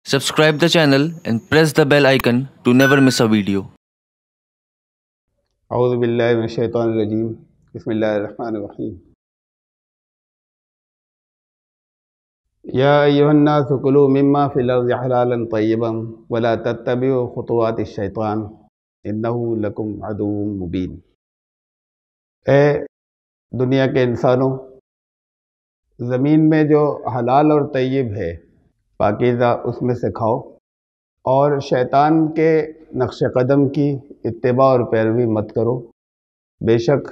Subscribe the channel and press the bell icon to never miss a video. اعوذ باللہ من الشیطان الرجیم بسم اللہ الرحمن الرحیم یا ایھا الناس کلوا مما فی الارض حلالا طیبا ولا تتبعوا خطوات الشیطان انہ لکم عدو مبین۔ اے دنیا کے انسانوں، زمین میں جو حلال اور طیب ہے پاکیزہ اس میں سے کھاؤ، اور شیطان کے نقش قدم کی اتباع اور پیروی مت کرو، بے شک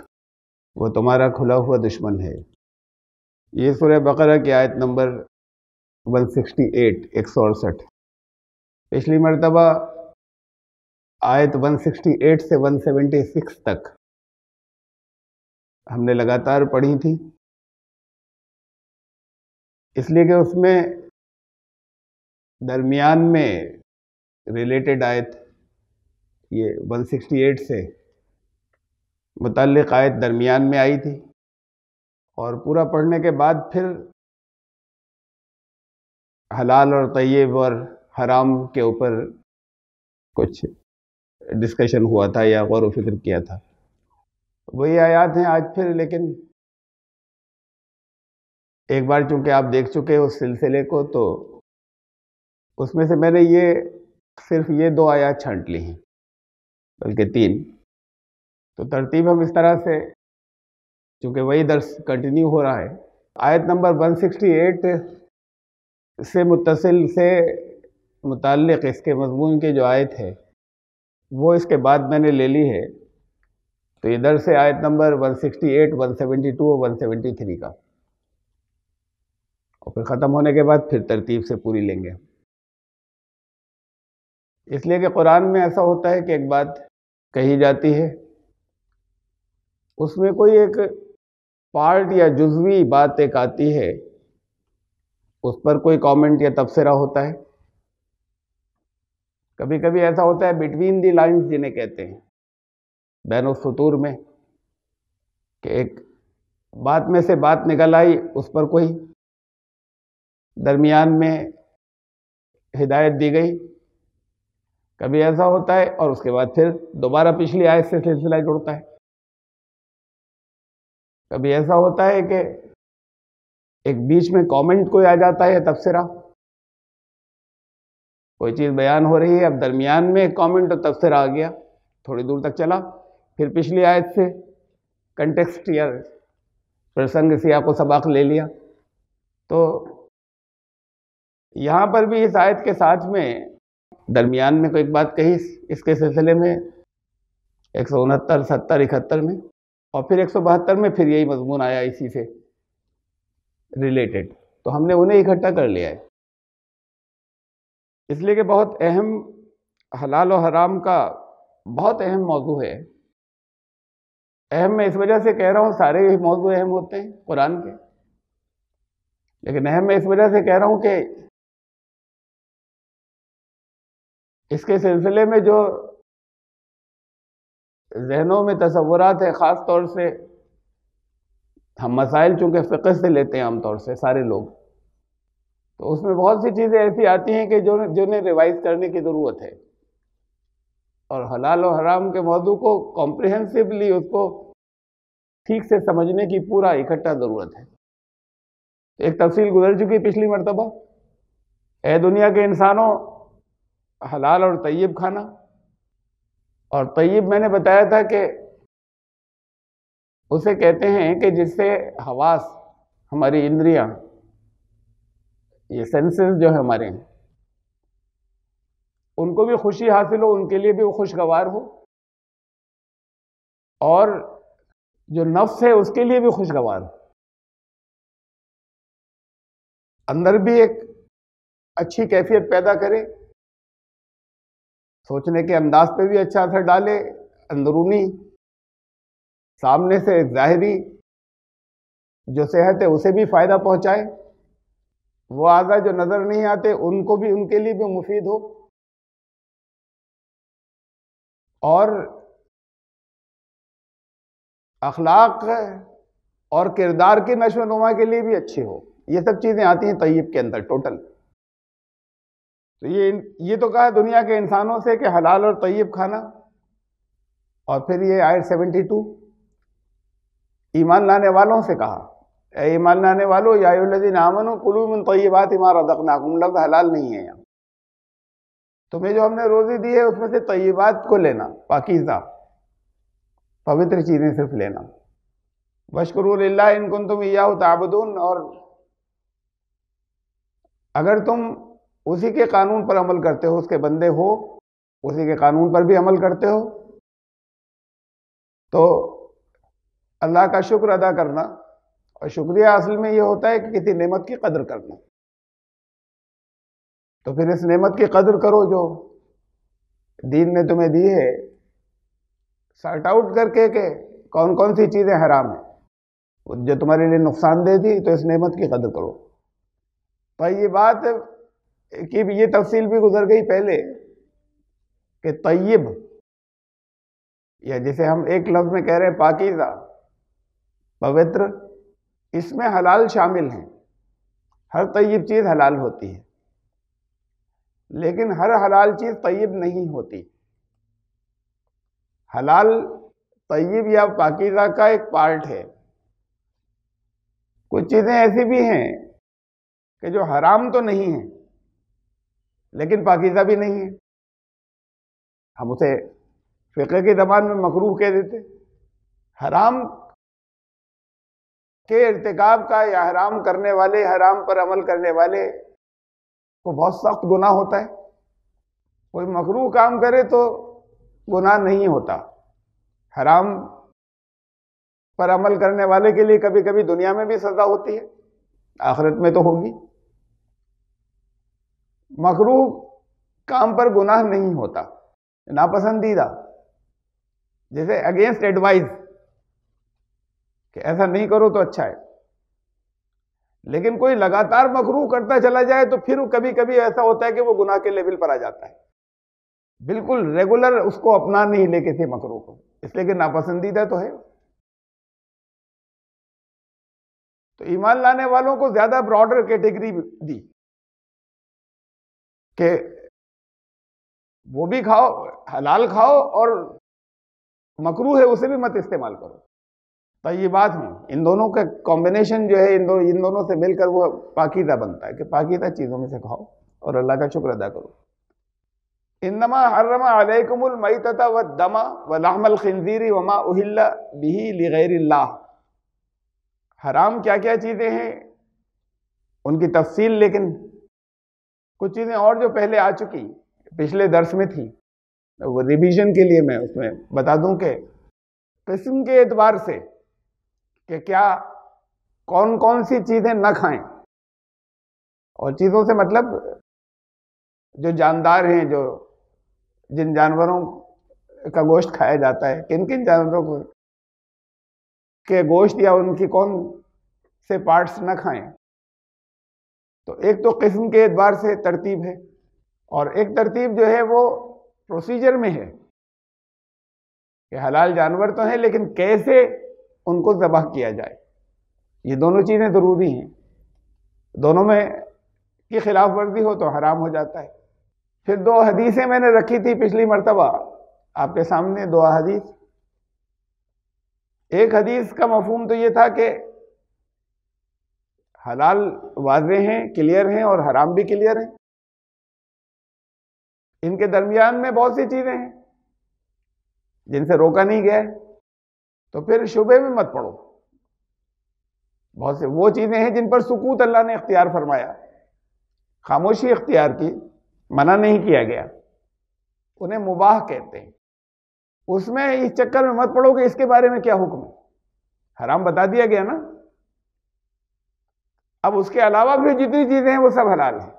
وہ تمہارا کھلا ہوا دشمن ہے۔ یہ سورہ بقرہ کی آیت نمبر 168 168۔ پچھلی مرتبہ آیت 168 سے 176 تک ہم نے لگاتار پڑھی تھی، اس لیے کہ اس میں درمیان میں ریلیٹڈ آیت، یہ 168 سے متعلق آیت درمیان میں آئی تھی، اور پورا پڑھنے کے بعد پھر حلال اور طیب اور حرام کے اوپر کچھ ڈسکشن ہوا تھا یا غور و فکر کیا تھا۔ وہی آیات ہیں آج پھر، لیکن ایک بار چونکہ آپ دیکھ چکے اس سلسلے کو، تو اس میں سے میں نے صرف یہ 2 آیات چھانٹ لی ہیں، بلکہ 3۔ تو ترتیب ہم اس طرح سے، چونکہ وہی درس کنٹینیو ہو رہا ہے، آیت نمبر 168 سے متصل سے متعلق اس کے مضمون کی جو آیت ہے وہ اس کے بعد میں نے لے لی ہے، تو ادھر سے آیت نمبر 168 172 اور 173 کا، اور پھر ختم ہونے کے بعد پھر ترتیب سے پوری لیں گے۔ اس لیے کہ قرآن میں ایسا ہوتا ہے کہ ایک بات کہی جاتی ہے، اس میں کوئی ایک پارٹ یا جزوی بات ایک آتی ہے، اس پر کوئی کامنٹ یا تبصرہ ہوتا ہے۔ کبھی کبھی ایسا ہوتا ہے بٹوین دی لائنز جنہیں کہتے ہیں، بین السطور میں، کہ ایک بات میں سے بات نکل آئی، اس پر کوئی درمیان میں ہدایت دی گئی۔ کبھی ایسا ہوتا ہے اور اس کے بعد پھر دوبارہ پچھلی آیت سے سلسلہ جڑتا ہے۔ کبھی ایسا ہوتا ہے کہ ایک بیچ میں کامنٹ کوئی آ جاتا ہے، تبصرہ، کوئی چیز بیان ہو رہی ہے، اب درمیان میں ایک کامنٹ اور تبصرہ آ گیا، تھوڑی دور تک چلا، پھر پچھلی آیت سے کنٹیکسٹ یا پرسنگ سیاق و سباق لے لیا۔ تو یہاں پر بھی اس آیت کے ساتھ میں درمیان میں کوئی ایک بات کہی اس کے سلسلے میں 169 70 71 میں، اور پھر 172 میں پھر یہی مضمون آیا اسی سے ریلیٹڈ، تو ہم نے انہیں اکٹھا کر لیا ہے، اس لیے کہ بہت اہم، حلال و حرام کا بہت اہم موضوع ہے۔ اہم میں اس وجہ سے کہہ رہا ہوں، سارے ہی موضوع اہم ہوتے ہیں قرآن کے، لیکن اہم میں اس وجہ سے کہہ رہا ہوں کہ اس کے سلسلے میں جو ذہنوں میں تصورات ہیں، خاص طور سے ہم مسائل چونکہ فقہ سے لیتے ہیں عام طور سے سارے لوگ، تو اس میں بہت سی چیزیں ایسی آتی ہیں کہ جنہیں ریوائز کرنے کی ضرورت ہے، اور حلال و حرام کے موضوع کو کمپریہنسولی، اس کو ٹھیک سے سمجھنے کی پورا اکٹھا ضرورت ہے۔ ایک تفصیل گزر چکی پچھلی مرتبہ، اے دنیا کے انسانوں، حلال اور طیب کھانا، اور طیب میں نے بتایا تھا کہ اسے کہتے ہیں کہ جس سے حواس، ہماری اندریاں، یہ سینسز جو ہے ہمارے ہیں، ان کو بھی خوشی حاصل ہو، ان کے لیے بھی وہ خوشگوار ہو، اور جو نفس ہے اس کے لیے بھی خوشگوار ہو، اندر بھی ایک اچھی کیفیت پیدا کرے، سوچنے کے انداز پہ بھی اچھا اثر ڈالے، اندرونی، سامنے سے ظاہری جو صحت ہے اسے بھی فائدہ پہنچائے، وہ اعضاء جو نظر نہیں آتے ان کو بھی، ان کے لیے بھی مفید ہو، اور اخلاق اور کردار کی نشو و نما کے لیے بھی اچھی ہو۔ یہ سب چیزیں آتی ہیں طیب کے اندر ٹوٹل۔ تو یہ تو کہا دنیا کے انسانوں سے کہ حلال اور طیب کھانا، اور پھر یہ آیت 72 ایمان لانے والوں سے کہا، اے ایمان لانے والو یا ایھا الذین آمنوا کلوا من طیبات ما رزقناکم، لفظ حلال نہیں ہے یہاں، تمہیں جو ہم نے روزی دی ہے اس میں سے طیبات کو لینا، پاکیزہ پوتر چیزیں صرف لینا، واشکروا للہ ان کنتم ایاہ تعبدون، اور اگر تم اسی کے قانون پر عمل کرتے ہو، اس کے بندے ہو، اسی کے قانون پر بھی عمل کرتے ہو، تو اللہ کا شکر ادا کرنا، اور شکریہ اصل میں یہ ہوتا ہے کہ کسی نعمت کی قدر کرنا، تو پھر اس نعمت کی قدر کرو جو دین نے تمہیں دی ہے، سارٹ آؤٹ کر کے کہ کون کون سی چیزیں حرام ہیں جو تمہارے لیے نقصان دہ تھی، تو اس نعمت کی قدر کرو۔ طیبات کی بھی یہ تفصیل بھی گزر گئی پہلے کہ طیب، یا جسے ہم ایک لفظ میں کہہ رہے ہیں پاکیزہ، پوتر، اس میں حلال شامل ہیں، ہر طیب چیز حلال ہوتی ہے، لیکن ہر حلال چیز طیب نہیں ہوتی۔ حلال طیب یا پاکیزہ کا ایک پارٹ ہے، کچھ چیزیں ایسی بھی ہیں کہ جو حرام تو نہیں ہیں لیکن پاکیزہ بھی نہیں ہے، ہم اسے فقہ کی زبان میں مکروہ کہہ دیتے، حرام کے ارتکاب کا یا حرام کرنے والے، حرام پر عمل کرنے والے کو بہت سخت گناہ ہوتا ہے، کوئی مکروہ کام کرے تو گناہ نہیں ہوتا، حرام پر عمل کرنے والے کے لیے کبھی کبھی دنیا میں بھی سزا ہوتی ہے، آخرت میں تو ہوگی۔ مکروہ کام پر گناہ نہیں ہوتا، ناپسندیدہ، جیسے اگینسٹ ایڈوائز کہ ایسا نہیں کرو تو اچھا ہے، لیکن کوئی لگاتار مکروہ کرتا چلا جائے تو پھر کبھی کبھی ایسا ہوتا ہے کہ وہ گناہ کے لیول پر آ جاتا ہے، بالکل ریگولر اس کو اپنا نہیں لے کسی مکروہ کو، اس لیے کہ ناپسندیدہ تو ہے۔ تو ایمان لانے والوں کو زیادہ براڈر کیٹیگری دی کہ وہ بھی کھاؤ، حلال کھاؤ، اور مکروہ ہے اسے بھی مت استعمال کرو، طیبات ہوں، ان دونوں کا کمبینیشن جو ہے ان دونوں سے مل کر وہ پاکیزہ بنتا ہے کہ پاکیزہ چیزوں میں سے کھاؤ اور اللہ کا شکر ادا کرو۔ انما حرم علیکم المیتۃ والدم ولحم الخنزیر وما اہل بہ لغیر اللہ، حرام کیا کیا چیزیں ہیں ان کی تفصیل، لیکن کچھ چیزیں اور جو پہلے آ چکی پچھلے درس میں تھی، وہ ریویژن کے لیے میں اس میں بتا دوں کہ قسم کے اعتبار سے کہ کیا کون کون سی چیزیں نہ کھائیں، اور چیزوں سے مطلب جو جاندار ہیں، جو جن جانوروں کا گوشت کھایا جاتا ہے، کن کن جانوروں کو کے گوشت یا ان کی کون سے پارٹس نہ کھائیں، تو ایک تو قسم کے اعتبار سے ترتیب ہے، اور ایک ترتیب جو ہے وہ پروسیجر میں ہے کہ حلال جانور تو ہیں لیکن کیسے ان کو ذبح کیا جائے، یہ دونوں چیزیں ضروری ہیں، دونوں میں کی خلاف ورزی ہو تو حرام ہو جاتا ہے۔ پھر دو حدیثیں میں نے رکھی تھی پچھلی مرتبہ آپ کے سامنے، دو حدیث، ایک حدیث کا مفہوم تو یہ تھا کہ حلال واضح ہیں، کلیئر ہیں، اور حرام بھی کلیئر ہیں، ان کے درمیان میں بہت سی چیزیں ہیں جن سے روکا نہیں گیا ہے، تو پھر شبے میں مت پڑو، بہت سے وہ چیزیں ہیں جن پر سکوت اللہ نے اختیار فرمایا، خاموشی اختیار کی، منع نہیں کیا گیا، انہیں مباح کہتے ہیں، اس میں اس چکر میں مت پڑو کہ اس کے بارے میں کیا حکم ہے، حرام بتا دیا گیا نا، اب اس کے علاوہ بھی جتنی چیزیں ہیں وہ سب حلال ہیں،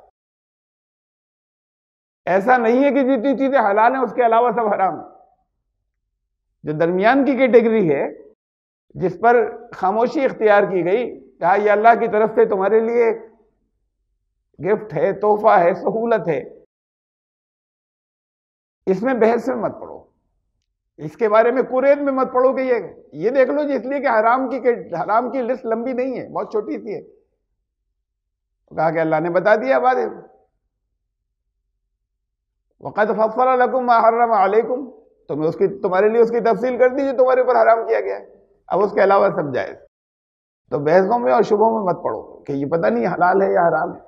ایسا نہیں ہے کہ جتنی چیزیں حلال ہیں اس کے علاوہ سب حرام ہیں، جو درمیان کی کیٹیگری ہے جس پر خاموشی اختیار کی گئی، کہا یہ اللہ کی طرف سے تمہارے لیے گفٹ ہے، تحفہ ہے، سہولت ہے، اس میں بحث میں مت پڑو، اس کے بارے میں قریب میں مت پڑو کہ یہ دیکھ لو جی، اس لیے کہ حرام کی لسٹ لمبی نہیں ہے، بہت چھوٹی سی ہے، کہا کہ اللہ نے بتا دیا بعد، وقد فصل لکم ما حرم علیکم، تمہارے لیے اس کی تفصیل کر دی جو تمہارے اوپر حرام کیا گیا ہے، اب اس کے علاوہ سب جائز۔ تو بحثوں میں اور شبہوں میں مت پڑو کہ یہ پتہ نہیں حلال ہے یا حرام ہے،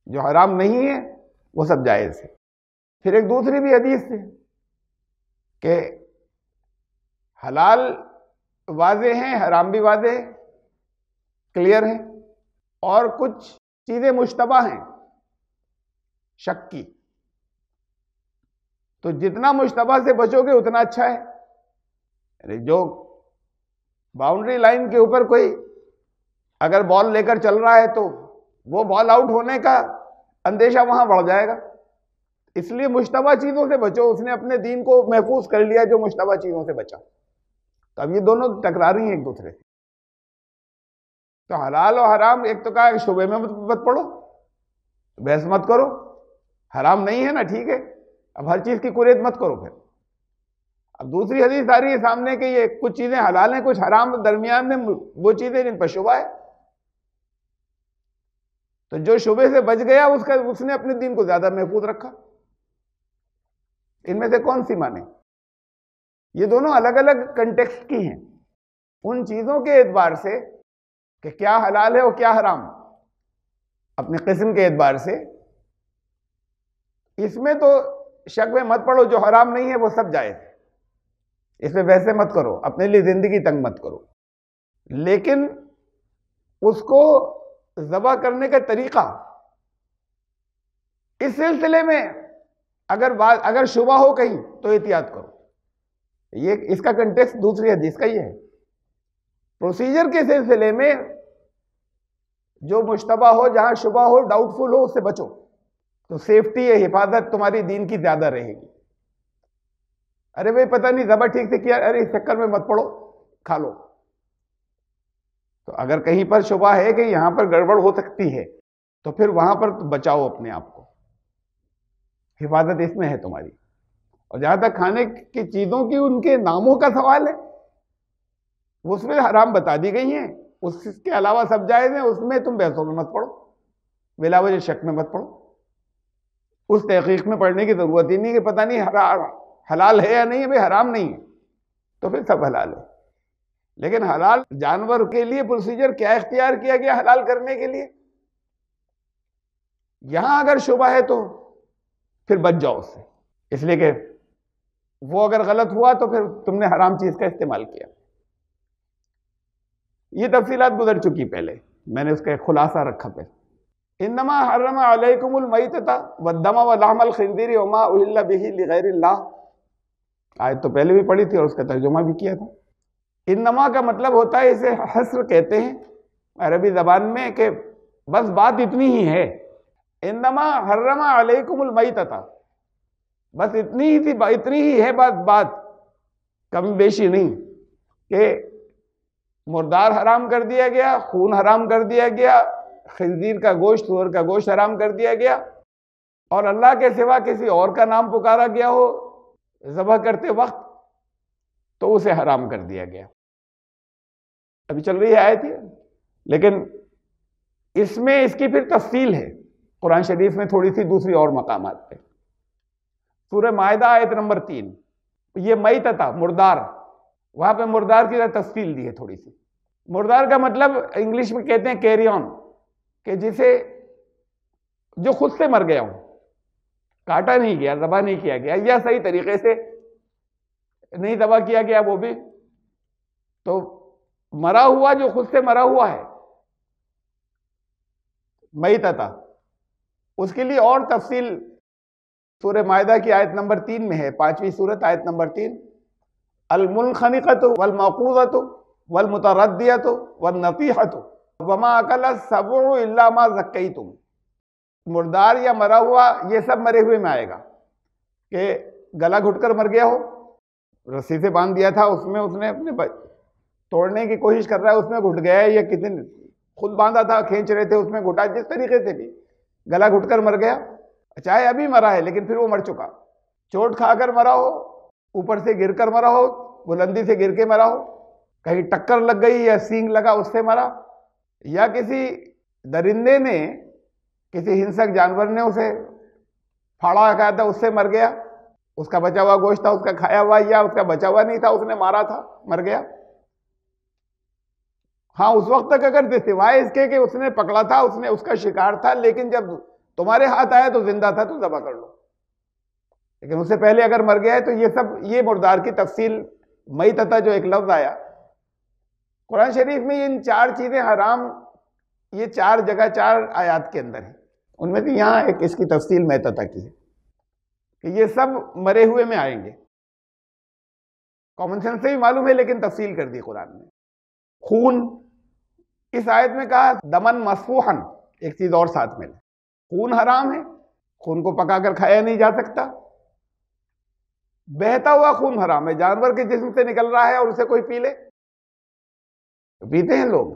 جو حرام نہیں ہے وہ سب جائز ہے۔ پھر ایک دوسری بھی حدیث ہے کہ حلال واضح ہیں، حرام بھی واضح ہے، کلیئر ہیں، اور کچھ چیزیں مشتبہ ہیں شک کی، تو جتنا مشتبہ سے بچو گے اتنا اچھا ہے۔ یعنی جو باؤنڈری لائن کے اوپر کوئی اگر بال لے کر چل رہا ہے تو وہ بال آؤٹ ہونے کا اندیشہ وہاں بڑھ جائے گا، اس لیے مشتبہ چیزوں سے بچو۔ اس نے اپنے دین کو محفوظ کر لیا جو مشتبہ چیزوں سے بچا، تو اب یہ دونوں ٹکرا رہی ہیں ایک دوسرے سے۔ تو حلال و حرام، ایک تو کہا کہ شبے میں مت پڑو، بحث مت کرو، حرام نہیں ہے نا، ٹھیک ہے، اب ہر چیز کی قریت مت کرو۔ پھر اب دوسری حدیث آ رہی ہے سامنے کہ یہ کچھ چیزیں حلال ہیں کچھ حرام، درمیان میں وہ چیزیں جن پر شبہ ہے، تو جو شبے سے بچ گیا اس نے اپنے دین کو زیادہ محفوظ رکھا۔ ان میں سے کون سی مانے؟ یہ دونوں الگ الگ کنٹیکسٹ کی ہیں، ان چیزوں کے اعتبار سے کہ کیا حلال ہے اور کیا حرام، اپنے قسم کے اعتبار سے۔ اس میں تو شک میں مت پڑو، جو حرام نہیں ہے وہ سب جائز ہے، اس میں ویسے مت کرو، اپنے لیے زندگی تنگ مت کرو، لیکن اس کو ذبح کرنے کا طریقہ، اس سلسلے میں اگر شبہ ہو کہیں تو احتیاط کرو۔ یہ اس کا کنٹیکسٹ دوسری حدیث کا یہ ہے۔ پروسیجر کے سلسلے میں جو مشتبہ ہو، جہاں شبہ ہو، ڈاؤٹ فل ہو، اس سے بچو، تو سیفٹی ہے، حفاظت تمہاری دین کی زیادہ رہے گی۔ ارے بھائی پتہ نہیں ذبح ٹھیک سے کیا، ارے اس چکر میں مت پڑو، کھا لو۔ تو اگر کہیں پر شبہ ہے کہ یہاں پر گڑبڑ ہو سکتی ہے تو پھر وہاں پر بچاؤ اپنے آپ کو، حفاظت اس میں ہے تمہاری۔ اور جہاں تک کھانے کی چیزوں کی ان کے ناموں کا سوال ہے، اس میں حرام بتا دی گئی ہیں، اس کے علاوہ سب جائز ہیں، اس میں تم بحثوں میں مت پڑو، بلا وجہ شک میں مت پڑو، اس تحقیق میں پڑھنے کی ضرورت ہی نہیں کہ پتہ نہیں حلال ہے یا نہیں ہے۔ بھائی حرام نہیں ہے تو پھر سب حلال ہے، لیکن حلال جانور کے لیے پروسیجر کیا اختیار کیا گیا حلال کرنے کے لیے، یہاں اگر شبہ ہے تو پھر بچ جاؤ اس سے، اس لیے کہ وہ اگر غلط ہوا تو پھر تم نے حرام چیز کا استعمال کیا۔ یہ تفصیلات گزر چکی پہلے، میں نے اس کا ایک خلاصہ رکھا پہ۔ انما حرم علیکم المیتۃ والدم ولحم الخنزیر وما اہل بہ لغیر اللہ، آیت تو پہلے بھی پڑھی تھی اور اس کا ترجمہ بھی کیا تھا۔ انما کا مطلب ہوتا ہے، اسے حصر کہتے ہیں عربی زبان میں، کہ بس بات اتنی ہی ہے، انما حرم علیکم المیتۃ، بس اتنی ہی ہے بات، کم بیشی نہیں، کہ مردار حرام کر دیا گیا، خون حرام کر دیا گیا، خنزیر کا گوشت، سور کا گوشت حرام کر دیا گیا، اور اللہ کے سوا کسی اور کا نام پکارا گیا ہو ذبح کرتے وقت تو اسے حرام کر دیا گیا۔ ابھی چل رہی ہے آیت یہ، لیکن اس میں اس کی پھر تفصیل ہے قرآن شریف میں تھوڑی سی دوسری اور مقامات پہ۔ سورہ مائدہ آیت نمبر 3، یہ میتۃ مردار، وہاں پہ مردار کی تفصیل دی ہے تھوڑی سی۔ مردار کا مطلب انگلش میں کہتے ہیں کیری آن، کہ جو خود سے مر گیا ہو، کاٹا نہیں گیا، ذبح نہیں کیا گیا، یا صحیح طریقے سے نہیں ذبح کیا گیا، وہ بھی تو مرا ہوا، جو خود سے مرا ہوا ہے، میتۃ، اس کے لیے اور تفصیل سورہ مائدہ کی آیت نمبر 3 میں ہے، 5ویں سورت آیت نمبر 3، المنخنقۃ والموقوذۃ والمتردیۃ والنطیحۃ وما اکل السبع الا ما ذکیتم، مردار یا مرا ہوا یہ سب مرے ہوئے میں آئے گا، کہ گلا گھٹ کر مر گیا ہو، رسی سے باندھ دیا تھا، اس نے اپنے توڑنے کی کوشش کر رہا ہے، اس میں گھٹ گیا ہے، یا کسی نے خود باندھا تھا کھینچ رہے تھے، اس میں گھٹا، جس طریقے سے بھی گلا گھٹ کر مر گیا، چاہے ابھی مرا ہے لیکن پھر وہ مر چکا، چوٹ کھا کر مرا ہو، اوپر سے گر کر مرا ہو، بلندی سے گر کے مرا ہو، کہیں ٹکر لگ گئی یا سینگ لگا اس سے مرا، یا کسی درندے نے، کسی ہنسک جانور نے اسے پھاڑا کھایا تھا اس سے مر گیا، اس کا بچا ہوا گوشت تھا اس کا کھایا ہوا، یا اس کا بچا ہوا نہیں تھا اس نے مارا تھا مر گیا؟ ہاں اس وقت تک اگر سوائے اس کے کہ اس نے پکڑا تھا، اس نے اس کا شکار تھا، لیکن جب تمہارے ہاتھ آیا تو زندہ تھا تو ذبح کر لو، لیکن اس سے پہلے اگر مر گیا ہے تو یہ مردار کی تفصیل میتۃ جو ایک لفظ آیا قرآن شریف میں، ان 4 چیزیں حرام، یہ 4 جگہ 4 آیات کے اندر ہیں، ان میں سے یہاں ایک اس کی تفصیل میتۃ کی ہے کہ یہ سب مرے ہوئے میں آئیں گے۔ کامن سینس سے بھی معلوم ہے لیکن تفصیل کر دی قرآن نے۔ خون، اس آیت میں کہا دمن مسفوحن، ایک چیز اور ساتھ میں، خون حرام ہے، خون کو پکا کر کھایا نہیں جا سکتا۔ بہتا ہوا خون حرام ہے، جانور کے جسم سے نکل رہا ہے اور اسے کوئی پی لے، پیتے ہیں لوگ،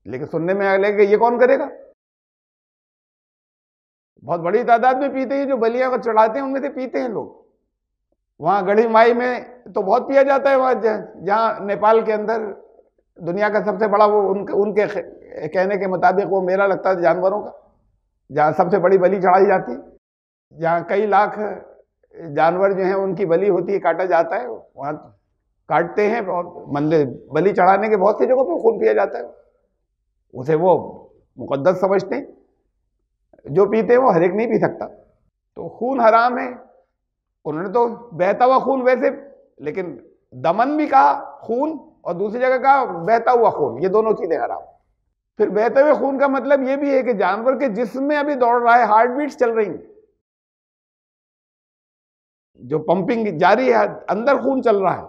لیکن سننے میں آ لے کہ یہ کون کرے گا؟ بہت بڑی تعداد میں پیتے ہیں، جو بلیاں کو چڑھاتے ہیں ان میں سے پیتے ہیں لوگ۔ وہاں گڑھی مائی میں تو بہت پیا جاتا ہے، وہاں جہاں نیپال کے اندر دنیا کا سب سے بڑا، وہ ان کے کہنے کے مطابق وہ میلہ لگتا ہے جانوروں کا، جہاں سب سے بڑی بلی چڑھائی جاتی ہے، جہاں کئی لاکھ جانور جو ہیں ان کی بلی ہوتی ہے، کاٹا جاتا ہے، وہاں کاٹتے ہیں، اور بلی چڑھانے کے بہت سی جگہوں پہ خون پیا جاتا ہے، اسے وہ مقدس سمجھتے ہیں، جو پیتے ہیں وہ ہر ایک نہیں پی سکتا، تو خون حرام ہے۔ انہوں نے تو بہتا ہوا خون ویسے، لیکن دمن بھی کہا خون، اور دوسری جگہ کہا بہتا ہوا خون، یہ دونوں چیزیں حرام۔ پھر بہتے ہوئے خون کا مطلب یہ بھی ہے کہ جانور کے جسم میں ابھی دوڑ رہا ہے، ہارٹ بیٹس چل رہی ہیں، جو پمپنگ جاری ہے، اندر خون چل رہا ہے،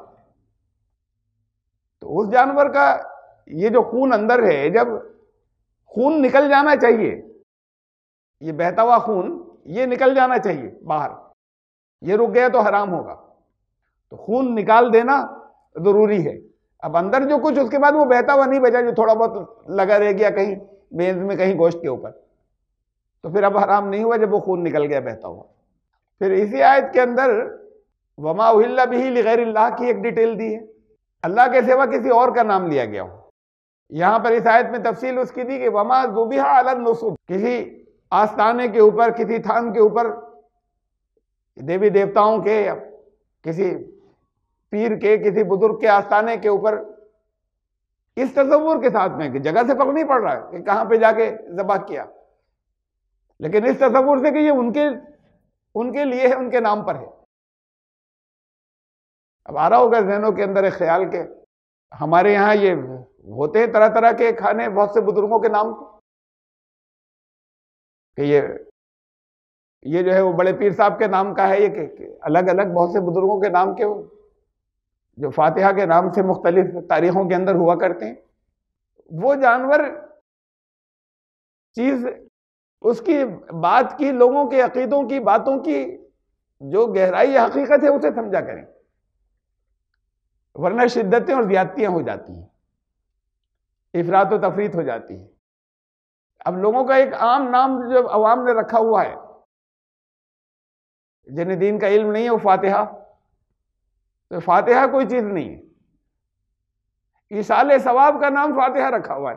تو اس جانور کا یہ جو خون اندر ہے، جب خون نکل جانا چاہیے، یہ بہتا ہوا خون یہ نکل جانا چاہیے باہر، یہ رک گیا تو حرام ہوگا، تو خون نکال دینا ضروری ہے۔ اب اندر جو کچھ اس کے بعد وہ بہتا ہوا نہیں بچا، جو تھوڑا بہت لگا رہ گیا کہیں بینز میں، کہیں گوشت کے اوپر، تو پھر اب حرام نہیں ہوا جب وہ خون نکل گیا بہتا ہوا۔ پھر اسی آیت کے اندر وما اہل بہ لغیر اللہ کی ایک ڈیٹیل دی ہے، اللہ کے سوا کسی اور کا نام لیا گیا ہو۔ یہاں پر اس آیت میں تفصیل اس کی دی کہ وما ذبح علی النصب، کسی آستانے کے اوپر، کسی تھان کے اوپر، دیوی دیوتاؤں کے، یا کسی پیر کے، کسی بزرگ کے آستانے کے اوپر، اس تصور کے ساتھ میں کہ جگہ سے فرق نہیں پڑ رہا ہے کہ کہاں پہ جا کے ذبح کیا، لیکن اس تصور سے کہ یہ ان کے لیے ہے، ان کے نام پر ہے۔ اب آ رہا ہوگا ذہنوں کے اندر ایک خیال کہ ہمارے یہاں یہ ہوتے ہیں طرح طرح کے کھانے بہت سے بزرگوں کے نام کہ یہ جو ہے وہ بڑے پیر صاحب کے نام کا ہے، یہ کہ الگ الگ بہت سے بزرگوں کے نام کے، جو فاتحہ کے نام سے مختلف تاریخوں کے اندر ہوا کرتے ہیں۔ وہ جانور چیز، اس کی بات کی، لوگوں کے عقیدوں کی، باتوں کی جو گہرائی حقیقت ہے اسے سمجھا کریں، ورنہ شدتیں اور زیادتیاں ہو جاتی ہیں، افراط و تفریط ہو جاتی ہے۔ اب لوگوں کا ایک عام نام جو عوام نے رکھا ہوا ہے، جنہیں دین کا علم نہیں ہے، وہ فاتحہ، تو فاتحہ کوئی چیز نہیں ہے، ایصال ثواب کا نام فاتحہ رکھا ہوا ہے،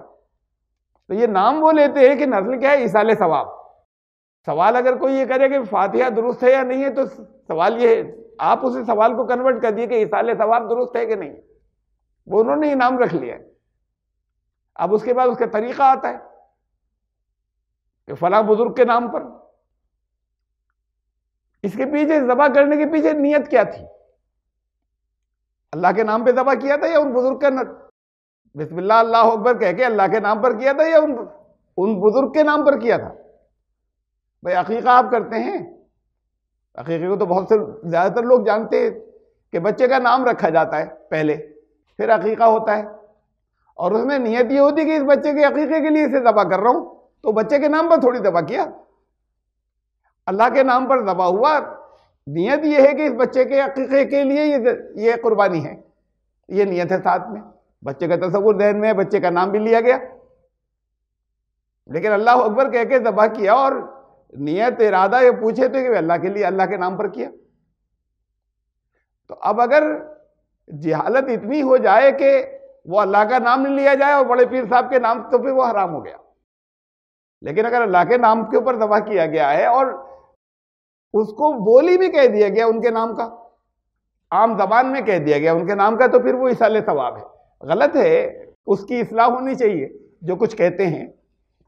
تو یہ نام وہ لیتے ہیں کہ نسل کیا ہے، ایصال ثواب۔ سوال اگر کوئی یہ کرے کہ فاتحہ درست ہے یا نہیں ہے، تو سوال یہ ہے، آپ اسے سوال کو کنورٹ کر دیے کہ ایصال ثواب درست ہے کہ نہیں، وہ انہوں نے یہ نام رکھ لیا ہے۔ اب اس کے بعد اس کا طریقہ آتا ہے کہ فلاں بزرگ کے نام پر، اس کے پیچھے ذبح کرنے کے پیچھے نیت کیا تھی؟ اللہ کے نام پہ ذبح کیا تھا یا ان بزرگ کا بسم اللہ اللہ اکبر کہہ کے اللہ کے نام پر کیا تھا، یا ان بزرگ کے نام پر کیا تھا؟ بھائی عقیقہ آپ کرتے ہیں، عقیقے کو تو بہت سے زیادہ تر لوگ جانتے ہیں کہ بچے کا نام رکھا جاتا ہے پہلے، پھر عقیقہ ہوتا ہے، اور اس میں نیت یہ ہوتی کہ اس بچے کے عقیقے کے لیے اسے ذبح کر رہا ہوں، تو بچے کے نام پر تھوڑی ذبح کیا، اللہ کے نام پر ذبح ہوا، نیت یہ ہے کہ اس بچے کے عقیقے کے لیے یہ قربانی ہے، یہ نیت ہے ساتھ میں، بچے کا تصور ذہن میں ہے، بچے کا نام بھی لیا گیا، لیکن اللہ اکبر کہہ کے ذبح کیا، اور نیت ارادہ یہ پوچھے تو کہ اللہ کے لیے، اللہ کے نام پر کیا۔ تو اب اگر جہالت اتنی ہو جائے کہ وہ اللہ کا نام نہیں لیا جائے اور بڑے پیر صاحب کے نام، تو پھر وہ حرام ہو گیا۔ لیکن اگر اللہ کے نام کے اوپر ذبح کیا گیا ہے اور اس کو بولی بھی کہہ دیا گیا ان کے نام کا، عام زبان میں کہہ دیا گیا ان کے نام کا، تو پھر وہ ایصال ثواب ہے۔ غلط ہے، اس کی اصلاح ہونی چاہیے جو کچھ کہتے ہیں،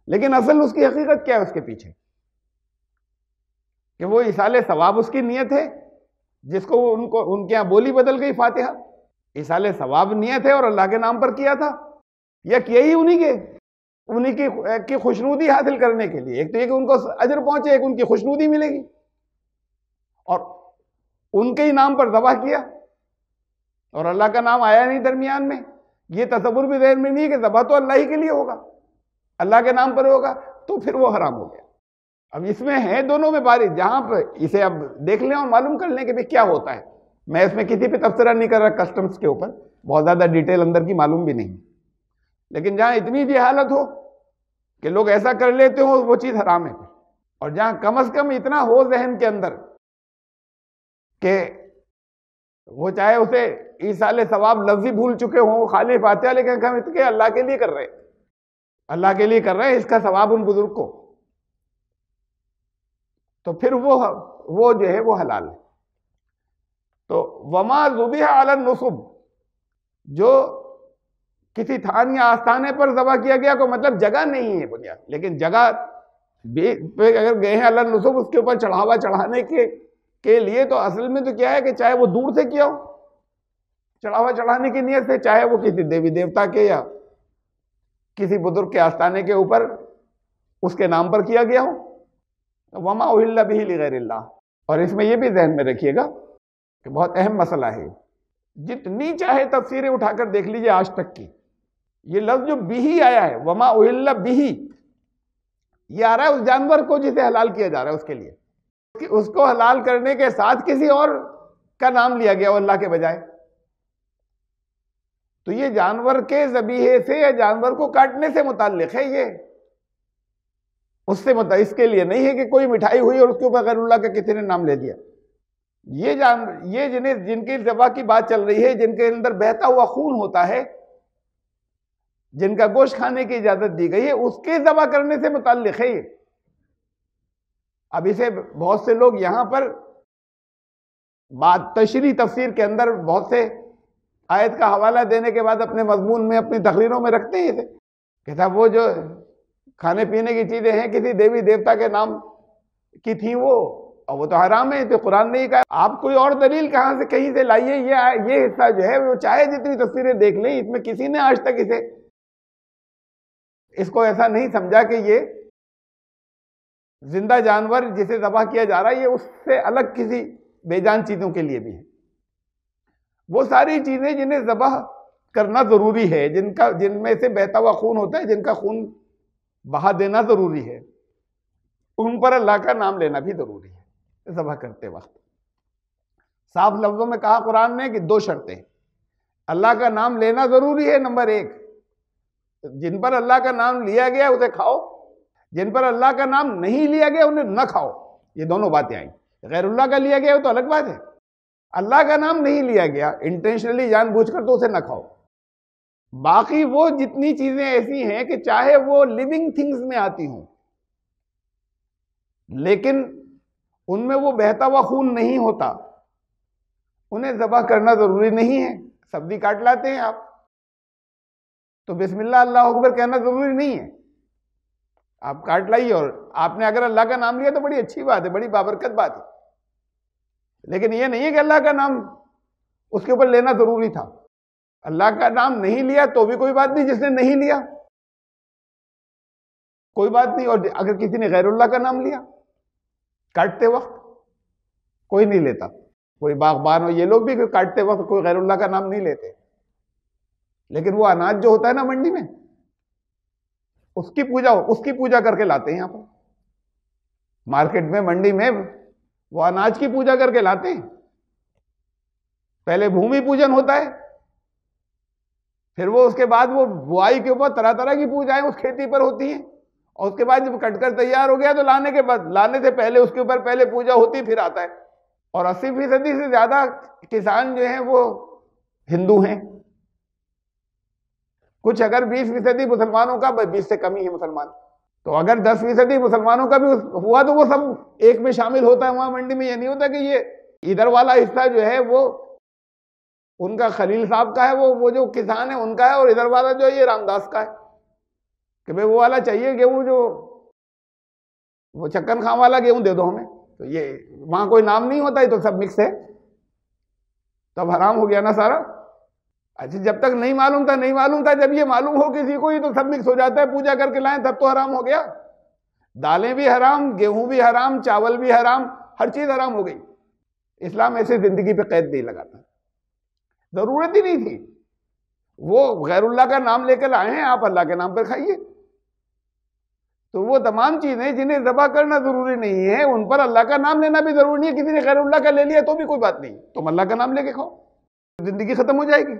لیکن اصل اس کی حقیقت کیا ہے اس کے پیچھے، کہ وہ ایصال ثواب اس کی نیت ہے، جس کو ان کے یہاں بولی بدل گئی فاتحہ، ایصال ثواب نیت ہے اور اللہ کے نام پر کیا تھا، یا کیا ہی انہی کی خوشنودی حاصل کرنے کے لیے۔ ایک تو یہ کہ ان کو اجر پہنچے، ایک ان کی خوشنودی ملے گی، اور ان کے ہی نام پر ذبح کیا اور اللہ کا نام آیا نہیں درمیان میں۔ یہ تصور بھی ذہن میں نہیں ہے کہ ذبح تو اللہ ہی کے لیے ہوگا، اللہ کے نام پر ہوگا، تو پھر وہ حرام ہو گیا۔ اب اس میں ہے دونوں میں بارش، جہاں پہ اسے اب دیکھ لیں اور معلوم کر لیں کہ بھی کیا ہوتا ہے۔ میں اس میں کسی پہ تبصرہ نہیں کر رہا، کسٹمز کے اوپر بہت زیادہ ڈیٹیل اندر کی معلوم بھی نہیں، لیکن جہاں اتنی جہالت ہو کہ لوگ ایسا کر لیتے ہو، وہ چیز حرام ہے۔ اور جہاں کم از کم اتنا ہو ذہن کے اندر کہ وہ چاہے اسے ایصال ثواب لفظی بھول چکے ہوں، خالی فاتحہ لیکن ہم اس کے اللہ کے لیے کر رہے ہیں، اللہ کے لیے کر رہے ہیں، اس کا ثواب ان بزرگ کو، تو پھر وہ جو ہے وہ حلال ہے۔ تو وما ذبح علی النصب، جو کسی تھان یا آستانے پر ذبح کیا گیا، کو مطلب جگہ نہیں ہے بنیاد، لیکن جگہ پہ اگر گئے ہیں علی النصب، اس کے اوپر چڑھاوا چڑھانے کے لیے، تو اصل میں تو کیا ہے کہ چاہے وہ دور سے کیا ہو چڑھاوا چڑھانے کی نیت سے، چاہے وہ کسی دیوی دیوتا کے یا کسی بزرگ کے آستانے کے اوپر اس کے نام پر کیا گیا ہو، وما اہل بہ لغیر اللہ۔ اور اس میں یہ بھی ذہن میں رکھیے گا کہ بہت اہم مسئلہ ہے، جتنی چاہے تفسیریں اٹھا کر دیکھ لیجئے آج تک کی، یہ لفظ جو بہ آیا ہے، وما اہل بہ، یہ آ رہا ہے اس جانور کو جسے حلال کیا جا رہا ہے اس کے لیے، اس کو حلال کرنے کے ساتھ کسی اور کا نام لیا گیا وہ اللہ کے بجائے، تو یہ جانور کے ذبیحے سے یا جانور کو کاٹنے سے متعلق ہے، یہ اس سے اس کے لیے نہیں ہے کہ کوئی مٹھائی ہوئی اور اس کے اوپر غیر اللہ کا کسی نے نام لے دیا۔ یہ جن کی ذبح کی بات چل رہی ہے، جن کے اندر بہتا ہوا خون ہوتا ہے، جن کا گوشت کھانے کی اجازت دی گئی ہے، اس کے ذبح کرنے سے متعلق ہے یہ۔ اب اسے بہت سے لوگ یہاں پر بات تشریح تفسیر کے اندر بہت سے آیت کا حوالہ دینے کے بعد اپنے مضمون میں اپنی تقریروں میں رکھتے ہیں اسے کہ صاحب وہ جو کھانے پینے کی چیزیں ہیں کسی دیوی دیوتا کے نام کی تھیں وہ تو حرام ہے، تو قرآن نے ہی کہا۔ آپ کوئی اور دلیل کہاں سے کہیں سے لائیے، یہ حصہ جو ہے وہ چاہے جتنی تفسیریں دیکھ لیں، اس میں کسی نے آج تک اس کو ایسا نہیں سمجھا کہ یہ زندہ جانور جسے ذبح کیا جا رہا ہے یہ اس سے الگ کسی بے جان چیزوں کے لیے بھی ہے۔ وہ ساری چیزیں جنہیں ذبح کرنا ضروری ہے، جن میں سے بہتا ہوا خون ہوتا ہے، جن کا خون بہا دینا ضروری ہے، ان پر اللہ کا نام لینا بھی ضروری ہے ذبح کرتے وقت۔ صاف لفظوں میں کہا قرآن نے کہ 2 شرطیں، اللہ کا نام لینا ضروری ہے، نمبر 1، جن پر اللہ کا نام لیا گیا اسے کھاؤ، جن پر اللہ کا نام نہیں لیا گیا انہیں نہ کھاؤ۔ یہ دونوں باتیں آئیں، غیر اللہ کا لیا گیا تو الگ بات ہے، اللہ کا نام نہیں لیا گیا انٹینشنلی جان بوجھ کر تو اسے نہ کھاؤ۔ باقی وہ جتنی چیزیں ایسی ہیں کہ چاہے وہ لیونگ تھنگز میں آتی ہوں لیکن ان میں وہ بہتا ہوا خون نہیں ہوتا، انہیں ذبح کرنا ضروری نہیں ہے۔ سبزی کاٹ لاتے ہیں آپ تو بسم اللہ اللہ اکبر کہنا ضروری نہیں ہے، آپ کاٹ لائیے، اور آپ نے اگر اللہ کا نام لیا تو بڑی اچھی بات ہے، بڑی بابرکت بات ہے، لیکن یہ نہیں ہے کہ اللہ کا نام اس کے اوپر لینا ضروری تھا۔ اللہ کا نام نہیں لیا تو بھی کوئی بات نہیں، جس نے نہیں لیا کوئی بات نہیں، اور اگر کسی نے غیر اللہ کا نام لیا کاٹتے وقت، کوئی نہیں لیتا، کوئی باغبان ہو یہ لوگ بھی کاٹتے وقت کوئی غیر اللہ کا نام نہیں لیتے، لیکن وہ اناج جو ہوتا ہے نا منڈی میں اس کی پوجا کر کے لاتے ہیں یہاں پر مارکیٹ میں، منڈی میں وہ اناج کی پوجا کر کے لاتے ہیں۔ پہلے بھومی پوجن ہوتا ہے، پھر وہ اس کے بعد وہ بوائی کے اوپر طرح طرح کی پوجائیں اس کھیتی پر ہوتی ہیں، اور اس کے بعد جب کٹ کر تیار ہو گیا تو لانے سے پہلے اس کے اوپر پہلے پوجا ہوتی پھر آتا ہے۔ اور 80% سے زیادہ کسان جو ہیں وہ ہندو ہیں، کچھ اگر 20% مسلمانوں کا، 20 سے کم ہی ہے مسلمان، تو اگر 10% مسلمانوں کا بھی ہوا تو وہ سب ایک میں شامل ہوتا ہے وہاں منڈی میں. یہ نہیں ہوتا کہ یہ ادھر والا حصہ جو ہے وہ ان کا خلیل صاحب کا ہے, وہ جو کسان ہے ان کا ہے, اور ادھر والا جو ہے یہ رامداس کا ہے کہ بھئی وہ والا چاہیے گیہوں, جو وہ چکن خان والا گیہوں دے دو ہمیں. تو یہ وہاں کوئی نام نہیں ہوتا, یہ تو سب مکس ہے. تب حرام ہو گیا نا سارا. اچھا جب تک نہیں معلوم تھا, جب یہ معلوم ہو کسی کو, یہ تو سب مکس ہو جاتا ہے. پوجا کر کے لائیں تب تو حرام ہو گیا. دالیں بھی حرام, گیہوں بھی حرام, چاول بھی حرام, ہر چیز حرام ہو گئی. اسلام ایسے زندگی پہ قید نہیں لگاتا, ضرورت ہی نہیں تھی. وہ غیر اللہ کا نام لے کر آئے ہیں, آپ اللہ کے نام پر کھائیے. تو وہ تمام چیزیں جنہیں ذبح کرنا ضروری نہیں ہے ان پر اللہ کا نام لینا بھی ضروری نہیں ہے. کسی نے غیر اللہ کا لے لیا تو بھی کوئی بات نہیں, تم اللہ کا نام لے کے کھاؤ, زندگی ختم ہو جائے گی.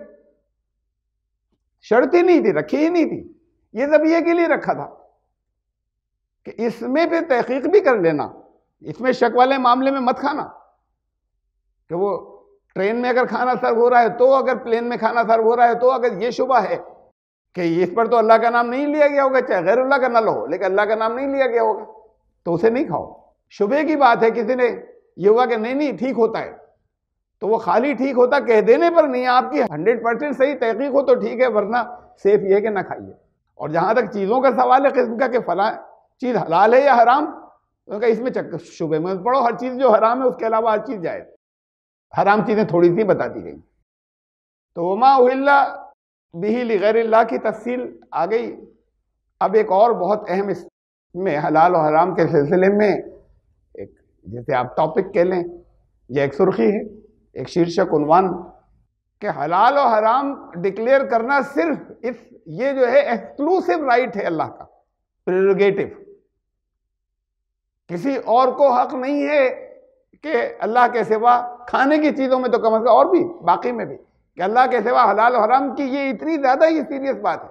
شرط ہی نہیں تھی, رکھی ہی نہیں تھی. یہ ذبیحے کے لیے رکھا تھا کہ اس میں پھر تحقیق بھی کر لینا, اس میں شک والے معاملے میں مت کھانا کہ وہ ٹرین میں اگر کھانا سرو ہو رہا ہے تو, اگر پلین میں کھانا سرو ہو رہا ہے تو, اگر یہ شبہ ہے کہ اس پر تو اللہ کا نام نہیں لیا گیا ہوگا, چاہے غیر اللہ کا نہ لو, لیکن اللہ کا نام نہیں لیا گیا ہوگا, تو اسے نہیں کھاؤ. شبے کی بات ہے, کسی نے یہ ہوا کہ نہیں ٹھیک ہوتا ہے, تو وہ خالی ٹھیک ہوتا کہہ دینے پر نہیں, آپ کی 100% صحیح تحقیق ہو تو ٹھیک ہے, ورنہ سیف یہ ہے کہ نہ کھائیے. اور جہاں تک چیزوں کا سوال ہے قسم کا کہ فلاں چیز حلال ہے یا حرام, تو اس میں شبے میں پڑھو. ہر چیز جو حرام ہے اس کے علاوہ ہر چیز جائز. حرام چیزیں تھوڑی سی بتا دی گئی. تو وما اہل بہ لغیر اللہ کی تفصیل آ گئی. اب ایک اور بہت اہم اس میں حلال و حرام کے سلسلے میں ایک, جیسے آپ ٹاپک کہہ لیں, یہ ایک سرخی ہے, ایک شیرشک عنوان, کہ حلال و حرام ڈکلیئر کرنا صرف یہ جو ہے ایکسکلوسیو رائٹ ہے اللہ کا, پریروگیٹو. کسی اور کو حق نہیں ہے کہ اللہ کے سوا کھانے کی چیزوں میں تو کم از کم, اور بھی باقی میں بھی, کہ اللہ کے سوا حلال و حرام کی یہ اتنی زیادہ ہی سیریس بات ہے.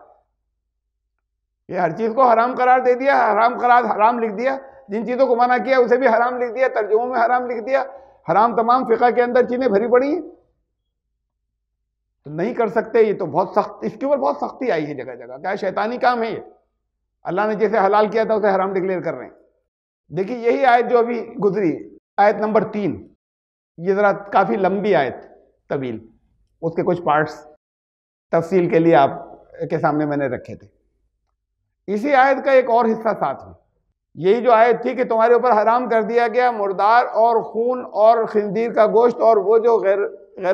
یہ ہر چیز کو حرام قرار دے دیا, حرام قرار حرام لکھ دیا, جن چیزوں کو منع کیا اسے بھی حرام لکھ دیا, ترجموں میں حرام لکھ دیا, حرام تمام فقہ کے اندر چیزیں بھری پڑی ہیں. تو نہیں کر سکتے, یہ تو بہت سخت, اس کے اوپر بہت سختی آئی ہے جگہ جگہ. کیا شیطانی کام ہے یہ, اللہ نے جیسے حلال کیا تھا اسے حرام ڈکلیئر کر رہے ہیں. دیکھیے یہی آیت جو ابھی گزری, آیت نمبر 3, یہ ذرا کافی لمبی آیت, طویل, اس کے کچھ پارٹس تفصیل کے لیے آپ کے سامنے میں نے رکھے تھے. اسی آیت کا ایک اور حصہ ساتھ میں, یہی جو آیت تھی کہ تمہارے اوپر حرام کر دیا گیا مردار اور خون اور خنزیر کا گوشت اور وہ جو غیر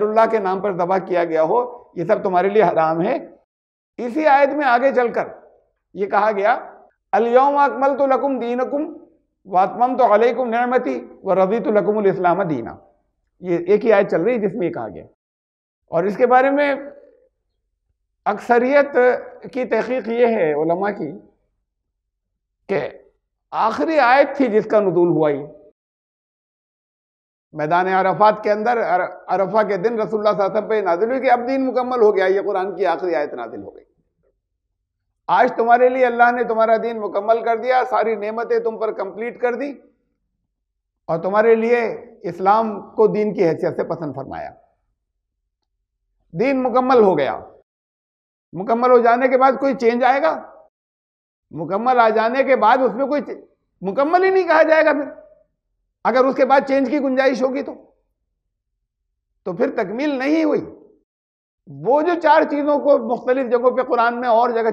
اللہ کے نام پر ذبح کیا گیا ہو, یہ سب تمہارے لیے حرام ہے. اسی آیت میں آگے چل کر یہ کہا گیا الیوم اکملت لکم دینکم واتممت علیکم نعمتی ورضیت لکم الاسلام دینا. یہ ایک ہی آیت چل رہی جس میں یہ کہا گیا. اور اس کے بارے میں اکثریت کی تحقیق یہ ہے علماء کی کہ آخری آیت تھی جس کا نزول ہوا ہی میدان عرفات کے اندر, عرفہ کے دن رسول اللہ صلی اللہ علیہ وسلم پہ نازل ہوئی کہ اب دین مکمل ہو گیا, یہ قرآن کی آخری آیت نازل ہو گئی. آج تمہارے لیے اللہ نے تمہارا دین مکمل کر دیا, ساری نعمتیں تم پر کمپلیٹ کر دی, اور تمہارے لیے اسلام کو دین کی حیثیت سے پسند فرمایا. دین مکمل ہو گیا. مکمل ہو جانے کے بعد کوئی چینج آئے گا؟ مکمل آ جانے کے بعد اس میں کوئی مکمل ہی نہیں کہا جائے گا. پھر اگر اس کے بعد چینج کی گنجائش ہوگی تو پھر تکمیل نہیں ہوئی. وہ جو 4 چیزوں کو مختلف جگہوں پہ قرآن میں اور جگہ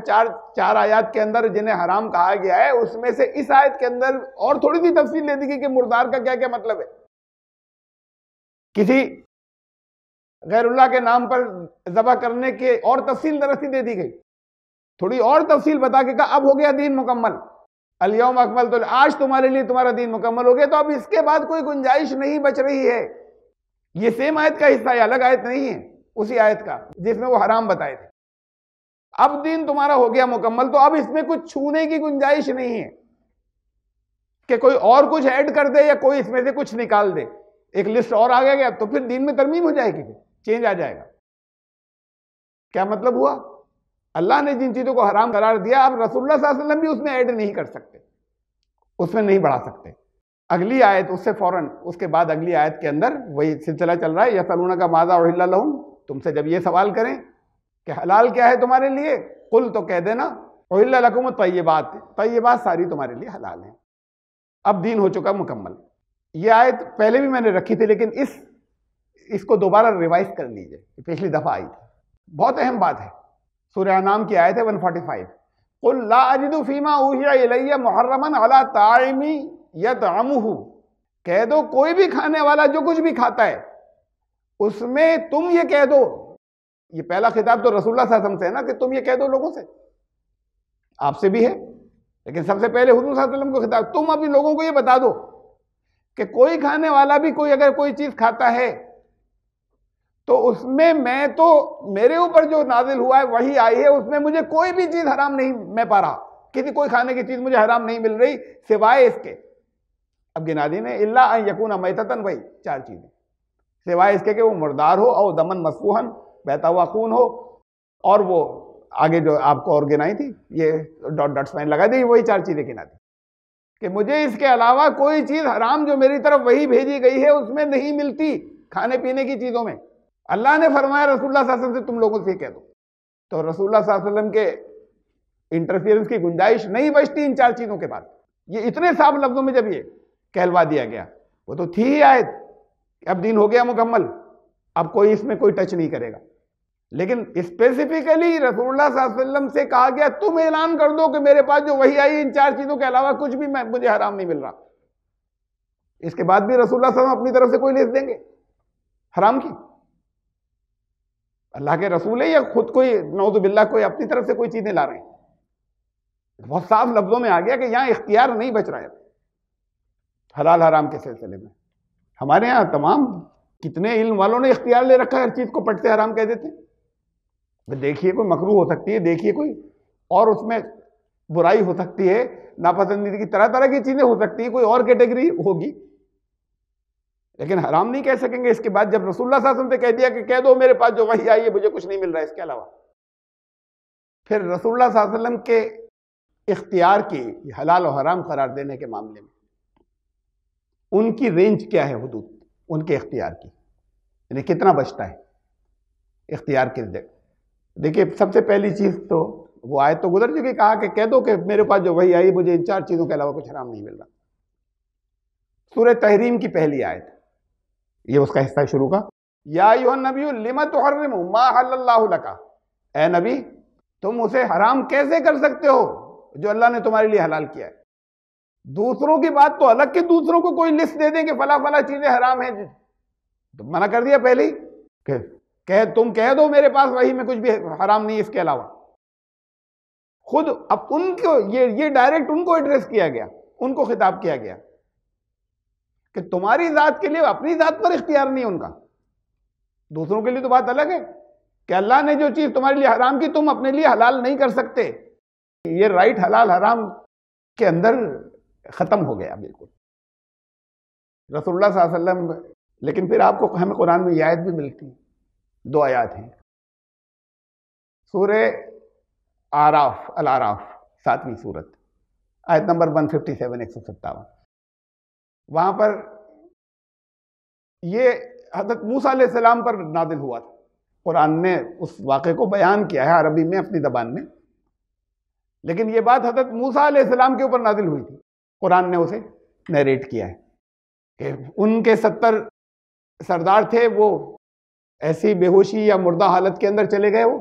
4 آیات کے اندر جنہیں حرام کہا گیا ہے, اس میں سے اس آیت کے اندر اور تھوڑی سی تفصیل دے دی گئی کہ مردار کا کیا کیا مطلب ہے. کسی غیر اللہ کے نام پر ذبح کرنے کے اور تفصیل درستی دے دی گئی, تھوڑی اور تفصیل بتا کے کہا اب ہو گیا دین مکمل, الیوم اکملت, آج تمہارے لیے تمہارا دین مکمل ہو گیا. تو اب اس کے بعد کوئی گنجائش نہیں بچ رہی ہے. یہ سیم آیت کا حصہ ہے, الگ آیت نہیں ہے, اسی آیت کا جس میں وہ حرام بتائے تھے. اب دین تمہارا ہو گیا مکمل, تو اب اس میں کچھ چھونے کی گنجائش نہیں ہے کہ کوئی اور کچھ ایڈ کر دے یا کوئی اس میں سے کچھ نکال دے. ایک لسٹ اور آ گیا تو پھر دین میں ترمیم ہو جائے گی, چینج آ جائے گا. کیا مطلب ہوا؟ اللہ نے جن چیزوں کو حرام قرار دیا, اب رسول اللہ صلی اللہ علیہ وسلم بھی اس میں ایڈ نہیں کر سکتے, اس میں نہیں بڑھا سکتے. اگلی آیت اس سے فوراً اس کے بعد اگلی آیت کے اندر وہی سلسلہ چل رہا ہے. یسألونک ماذا احل لہم, تم سے جب یہ سوال کریں کہ حلال کیا ہے تمہارے لیے, قل, تو کہہ دینا احل لکم الطیبات، طیبات ساری تمہارے لیے حلال ہیں، اب دین ہو چکا مکمل۔ یہ آیت پہلے بھی میں نے رکھی تھی، لیکن اس کو دوبارہ ریوائز کر لیجئے، پچھلی دفعہ آئی تھی، بہت اہم بات ہے۔ سورہ انعام کی آیت ہے 145، قل لا اجد فیما اوحی الی محرما علی طاعم یطعمہ، کہہ دو کوئی بھی کھانے والا جو کچھ بھی کھاتا ہے اس میں تم یہ کہہ دو، یہ پہلا خطاب تو رسول اللہ صلی اللہ علیہ وسلم سے ہے نا، کہ تم یہ کہہ دو لوگوں سے، آپ سے بھی ہے لیکن سب سے پہلے حضور صلی اللہ علیہ وسلم کو خطاب، تم اپنے لوگوں کو یہ بتا دو کہ کوئی کھانے والا بھی اگر کوئی چیز کھاتا ہے تو اس میں میں تو میرے اوپر جو نازل ہوا ہے وہی آئی ہے، اس میں مجھے کوئی بھی چیز حرام نہیں میں پا رہا، کوئی کھانے کی چیز مجھے حرام نہیں مل رہی سوائے اس کے، اب گنا دی نے الا ان یکون میتۃ، وہی چار چیزیں، سوائے اس کے کہ وہ مردار ہو، او دمن مسفوحا، بہتا ہوا خون ہو، اور وہ آگے جو آپ کو اور گنائی تھی، یہ ڈاٹ سائن لگا دی، وہی چار چیزیں گنا دی کہ مجھے اس کے علاوہ کوئی چیز حرام جو میری طرف وہی بھیجی گئی ہے اس میں نہیں ملتی، کھانے پینے کی چیزوں میں۔ اللہ نے فرمایا رسول اللہ صلی اللہ علیہ وسلم سے تم لوگوں سے کہہ دو، تو رسول اللہ صلی اللہ علیہ وسلم کے انٹرفیئرنس کی گنجائش نہیں بچتی ان چار چیزوں کے بعد۔ یہ اتنے صاف لفظوں میں جب یہ کہلوا دیا گیا، وہ تو تھی ہی آیت، اب دین ہو گیا مکمل، اب کوئی اس میں کوئی ٹچ نہیں کرے گا، لیکن اسپیسیفکلی رسول اللہ صلی اللہ علیہ وسلم سے کہا گیا تم اعلان کر دو کہ میرے پاس جو وحی آئی ان چار چیزوں کے علاوہ کچھ بھی مجھے حرام نہیں مل رہا۔ اس کے بعد بھی رسول اللہ صلی اللہ علیہ وسلم اپنی طرف سے کوئی لسٹ دیں گے حرام کی؟ اللہ کے رسول ہے یا خود کوئی نعوذ باللہ کوئی اپنی طرف سے کوئی چیزیں لا رہے ہیں؟ بہت صاف لفظوں میں آ گیا کہ یہاں اختیار نہیں بچ رہا ہے حلال حرام کے سلسلے میں۔ ہمارے ہاں تمام کتنے علم والوں نے اختیار لے رکھا ہے، ہر چیز کو پٹ سے حرام کہہ دیتے ہیں۔ دیکھیے کوئی مکروہ ہو سکتی ہے، دیکھیے کوئی اور اس میں برائی ہو سکتی ہے، ناپسندیدگی کی طرح طرح کی چیزیں ہو سکتی ہیں، کوئی اور کیٹیگری ہوگی، لیکن حرام نہیں کہہ سکیں گے۔ اس کے بعد جب رسول اللہ صلی اللہ علیہ وسلم سے کہہ دیا کہ کہہ دو میرے پاس جو وحی آئی ہے مجھے کچھ نہیں مل رہا ہے اس کے علاوہ، پھر رسول اللہ صلی اللہ علیہ وسلم کے اختیار کی حلال و حرام قرار دینے کے معاملے میں ان کی رینج کیا ہے، حدود ان کے اختیار کی، یعنی کتنا بچتا ہے اختیار کے۔ دیکھیے سب سے پہلی چیز تو وہ آیت تو گزر چکی، کہا کہ کہہ دو کہ میرے پاس جو وحی آئی مجھے ان چار چیزوں کے علاوہ کچھ حرام نہیں مل رہا۔ سورہ تحریم کی پہلی آیت، یہ اس کا حصہ ہے شروع کا، یا ایھا النبی لم تحرم ما حل اللہ لک، اے نبی تم اسے حرام کیسے کر سکتے ہو جو اللہ نے تمہارے لیے حلال کیا ہے۔ دوسروں کی بات تو الگ کہ دوسروں کو کوئی لسٹ دے دیں کہ فلاں فلاں چیزیں حرام ہیں، تو منع کر دیا پہلے ہی کہ تم کہہ دو میرے پاس وحی میں کچھ بھی حرام نہیں اس کے علاوہ۔ خود اب ان کو یہ ڈائریکٹ ان کو ایڈریس کیا گیا، ان کو خطاب کیا گیا کہ تمہاری ذات کے لیے اپنی ذات پر اختیار نہیں ان کا، دوسروں کے لیے تو بات الگ ہے کہ اللہ نے جو چیز تمہارے لیے حرام کی تم اپنے لیے حلال نہیں کر سکتے، یہ رائٹ حلال حرام کے اندر ختم ہو گیا بالکل رسول اللہ صلی اللہ علیہ وسلم۔ لیکن پھر آپ کو ہمیں قرآن میں یہ آیت بھی ملتی، دو آیات ہیں، سورہ اعراف، الاعراف 7ویں سورت، آیت نمبر 157 157، وہاں پر یہ حضرت موسیٰ علیہ السلام پر نازل ہوا تھا۔ قرآن نے اس واقعے کو بیان کیا ہے عربی میں اپنی زبان میں، لیکن یہ بات حضرت موسیٰ علیہ السلام کے اوپر نازل ہوئی تھی، قرآن نے اسے نیریٹ کیا ہے کہ ان کے 70 سردار تھے، وہ ایسی بے ہوشی یا مردہ حالت کے اندر چلے گئے وہ،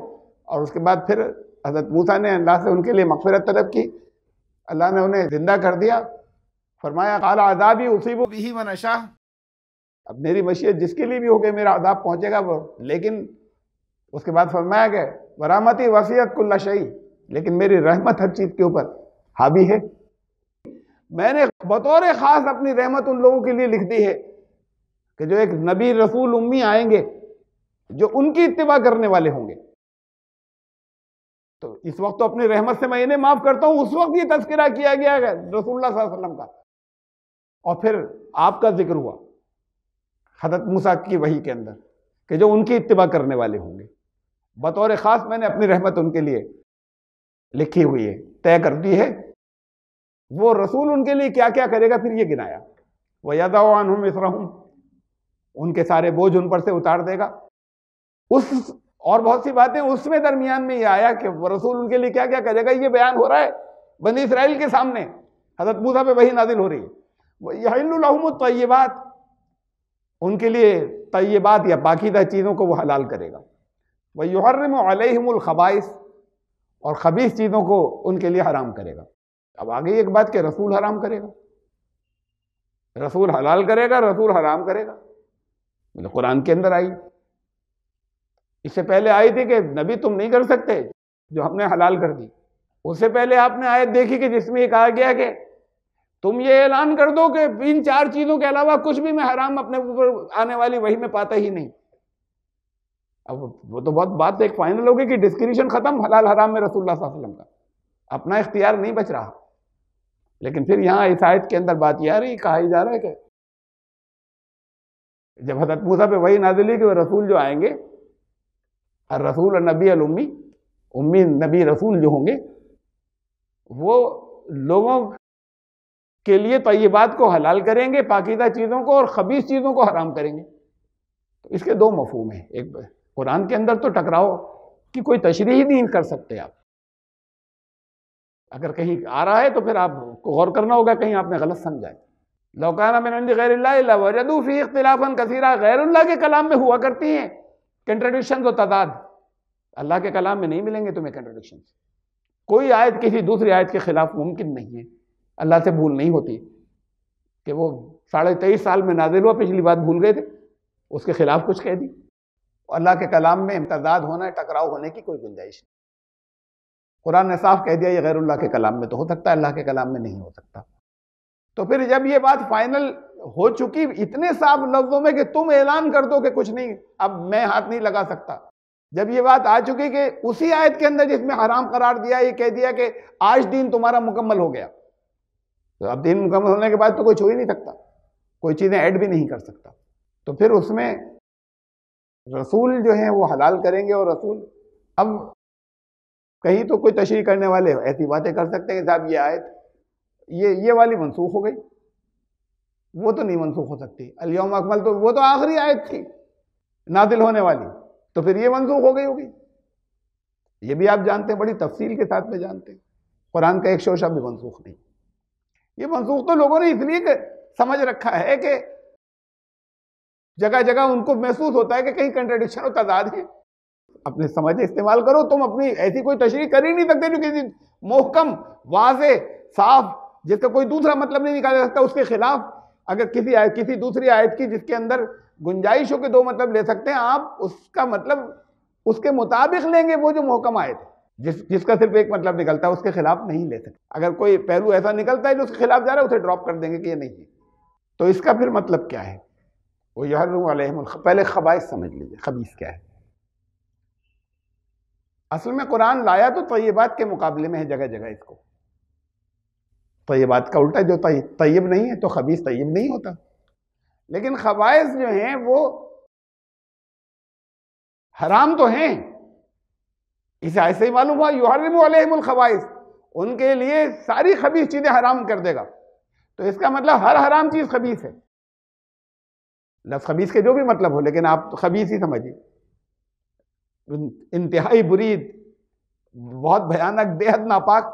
اور اس کے بعد پھر حضرت موسیٰ نے اللہ سے ان کے لیے مغفرت طلب کی، اللہ نے انہیں زندہ کر دیا، فرمایا قال عذابی اصیب بہ من اشاء، اب میری مشیت جس کے لیے بھی ہوگی میرا عذاب پہنچے گا وہ، لیکن اس کے بعد فرمایا کہ ورحمتی وسعت کل شیء، لیکن میری رحمت ہر چیز کے اوپر حاوی ہے، میں نے بطور خاص اپنی رحمت ان لوگوں کے لیے لکھ دی ہے کہ جو ایک نبی رسول امی آئیں گے جو ان کی اتباع کرنے والے ہوں گے، تو اس وقت تو اپنی رحمت سے میں انہیں معاف کرتا ہوں، اس وقت یہ تذکرہ کیا گیا ہے رسول اللہ صلی اللہ علیہ وسلم کا، اور پھر آپ کا ذکر ہوا حضرت موسیٰ کی وحی کے اندر کہ جو ان کی اتباع کرنے والے ہوں گے، بطور خاص میں نے اپنی رحمت ان کے لیے لکھی ہوئی ہے، طے کر دی ہے، وہ رسول ان کے لیے کیا کیا کرے گا پھر یہ گنایا، وَيَضَعُ عَنْهُمْ إِصْرَهُمْ، ان کے سارے بوجھ ان پر سے اتار دے گا، اور بہت سی باتیں اس میں درمیان میں یہ آیا کہ رسول ان کے لیے کیا کیا کرے گا، یہ بیان ہو رہا ہے بنی اسرائیل کے سامنے، حضرت موسیٰ پہ وحی نازل ہو رہی ہے۔ وَيَحِلُّ لَهُمُ الطَّيِّبَاتُ، ان کے لیے طیبات یا پاکیزہ چیزوں کو وہ حلال کرے گا۔ وَيُحَرِّمُ عَلَيْهِمُ الْخَبَائِثَ، اور خبیث چیزوں کو ان کے لیے حرام کرے گا۔ اب آگے ایک بات کہ رسول حرام کرے گا، رسول حلال کرے گا، رسول حرام کرے گا، قرآن کے اندر آئی۔ اس سے پہلے آئی تھی کہ نبی تم نہیں کر سکتے جو ہم نے حلال کر دی۔ اس سے پہلے آپ نے آیت دیکھی کہ جس میں یہ کہا گیا کہ تم یہ اعلان کر دو کہ ان 4 چیزوں کے علاوہ کچھ بھی میں حرام اپنے اوپر آنے والی وحی میں پاتا ہی نہیں۔ اب وہ تو بہت بات ایک فائنل ہوگی کہ ڈسکریشن ختم حلال حرام میں رسول اللہ صلی اللہ علیہ وسلم کا، اپنا اختیار نہیں بچ رہا۔ لیکن پھر یہاں اس آیت کے اندر بات یہ آ رہی، کہا ہی جا رہا ہے کہ جب حضرت موسیٰ پہ وحی نازل ہوئی کہ وہ رسول جو آئیں گے، الرسول النبی الامی، امی نبی رسول جو ہوں گے، وہ لوگوں کے لیے طیبات کو حلال کریں گے، پاکیزہ چیزوں کو، اور خبیث چیزوں کو حرام کریں گے۔ تو اس کے 2 مفہوم ہیں۔ ایک قرآن کے اندر تو ٹکراؤ کی کوئی تشریح ہی نہیں کر سکتے آپ، اگر کہیں آ رہا ہے تو پھر آپ کو غور کرنا ہوگا کہیں آپ نے غلط سمجھا ہے۔ لو کان من عند غیر اللہ لوجدوا فیہ اختلافا کثیرا، غیر اللہ کے کلام میں ہوا کرتی ہیں کنٹراڈکشنز و تضاد، اللہ کے کلام میں نہیں ملیں گے تمہیں کنٹراڈکشنز۔ کوئی آیت کسی دوسری آیت کے خلاف ممکن نہیں ہے، اللہ سے بھول نہیں ہوتی کہ وہ 23.5 سال میں نازل ہوا، پچھلی بات بھول گئے تھے، اس کے خلاف کچھ کہہ دی۔ اللہ کے کلام میں امتزاج ہونا، ٹکراؤ ہونے کی کوئی گنجائش نہیں۔ قرآن نے صاف کہہ دیا یہ غیر اللہ کے کلام میں تو ہو سکتا ہے، اللہ کے کلام میں نہیں ہو سکتا۔ تو پھر جب یہ بات فائنل ہو چکی اتنے صاف لفظوں میں کہ تم اعلان کر دو کہ کچھ نہیں، اب میں ہاتھ نہیں لگا سکتا، جب یہ بات آ چکی کہ اسی آیت کے اندر جس میں حرام قرار دیا یہ کہہ دیا کہ آج دین تمہارا مکمل ہو گیا، تو اب دین مکمل ہونے کے بعد تو کوئی چھو ہی نہیں سکتا، کوئی چیزیں ایڈ بھی نہیں کر سکتا۔ تو پھر اس میں رسول جو ہیں وہ حلال کریں گے، اور رسول اب کہیں تو کوئی تشریح کرنے والے ایسی باتیں کر سکتے ہیں کہ صاحب یہ آیت یہ والی منسوخ ہو گئی، وہ تو نہیں منسوخ ہو سکتی، الیوم اکمل تو وہ تو آخری آیت تھی نازل ہونے والی، تو پھر یہ منسوخ ہو گئی ہوگی۔ یہ بھی آپ جانتے ہیں، بڑی تفصیل کے ساتھ میں جانتے ہیں، قرآن کا ایک شوشہ بھی منسوخ نہیں۔ یہ منسوخ تو لوگوں نے اس لیے سمجھ رکھا ہے کہ جگہ جگہ ان کو محسوس ہوتا ہے کہ کہیں کنٹراڈکشن و تضاد ہے، اپنے سمجھ استعمال کرو، تم اپنی ایسی کوئی تشریح کر ہی نہیں سکتے جو کسی محکم واضح صاف جس کا کوئی دوسرا مطلب نہیں نکالا جا سکتا، اس کے خلاف اگر کسی دوسری آیت کی جس کے اندر گنجائش ہو کے 2 مطلب لے سکتے ہیں، آپ اس کا مطلب اس کے مطابق لیں گے، وہ جو محکم آیت ہے جس کا صرف ایک مطلب نکلتا ہے اس کے خلاف نہیں لے سکتے۔ اگر کوئی پہلو ایسا نکلتا ہے جو اس کے خلاف جا رہا ہے اسے ڈراپ کر دیں گے کہ یہ نہیں ہے۔ تو اس کا پھر مطلب کیا ہے؟ وہ یحرم علیہم پہلے خبائث سمجھ لیجیے، خبیث کیا ہے۔ اصل میں قرآن لایا تو طیبات کے مقابلے میں ہے جگہ جگہ، اس کو طیبات کا الٹا، جو طیب نہیں ہے تو خبیث طیب نہیں ہوتا، لیکن خبائث جو ہیں وہ حرام تو ہیں، اسے ایسے ہی معلوم ہوا یحرم علیہم الخبائث، ان کے لیے ساری خبیث چیزیں حرام کر دے گا، تو اس کا مطلب ہر حرام چیز خبیث ہے۔ لفظ خبیث کے جو بھی مطلب ہو، لیکن آپ خبیث ہی سمجھیے، انتہائی برید، بہت بھیانک، بے حد ناپاک،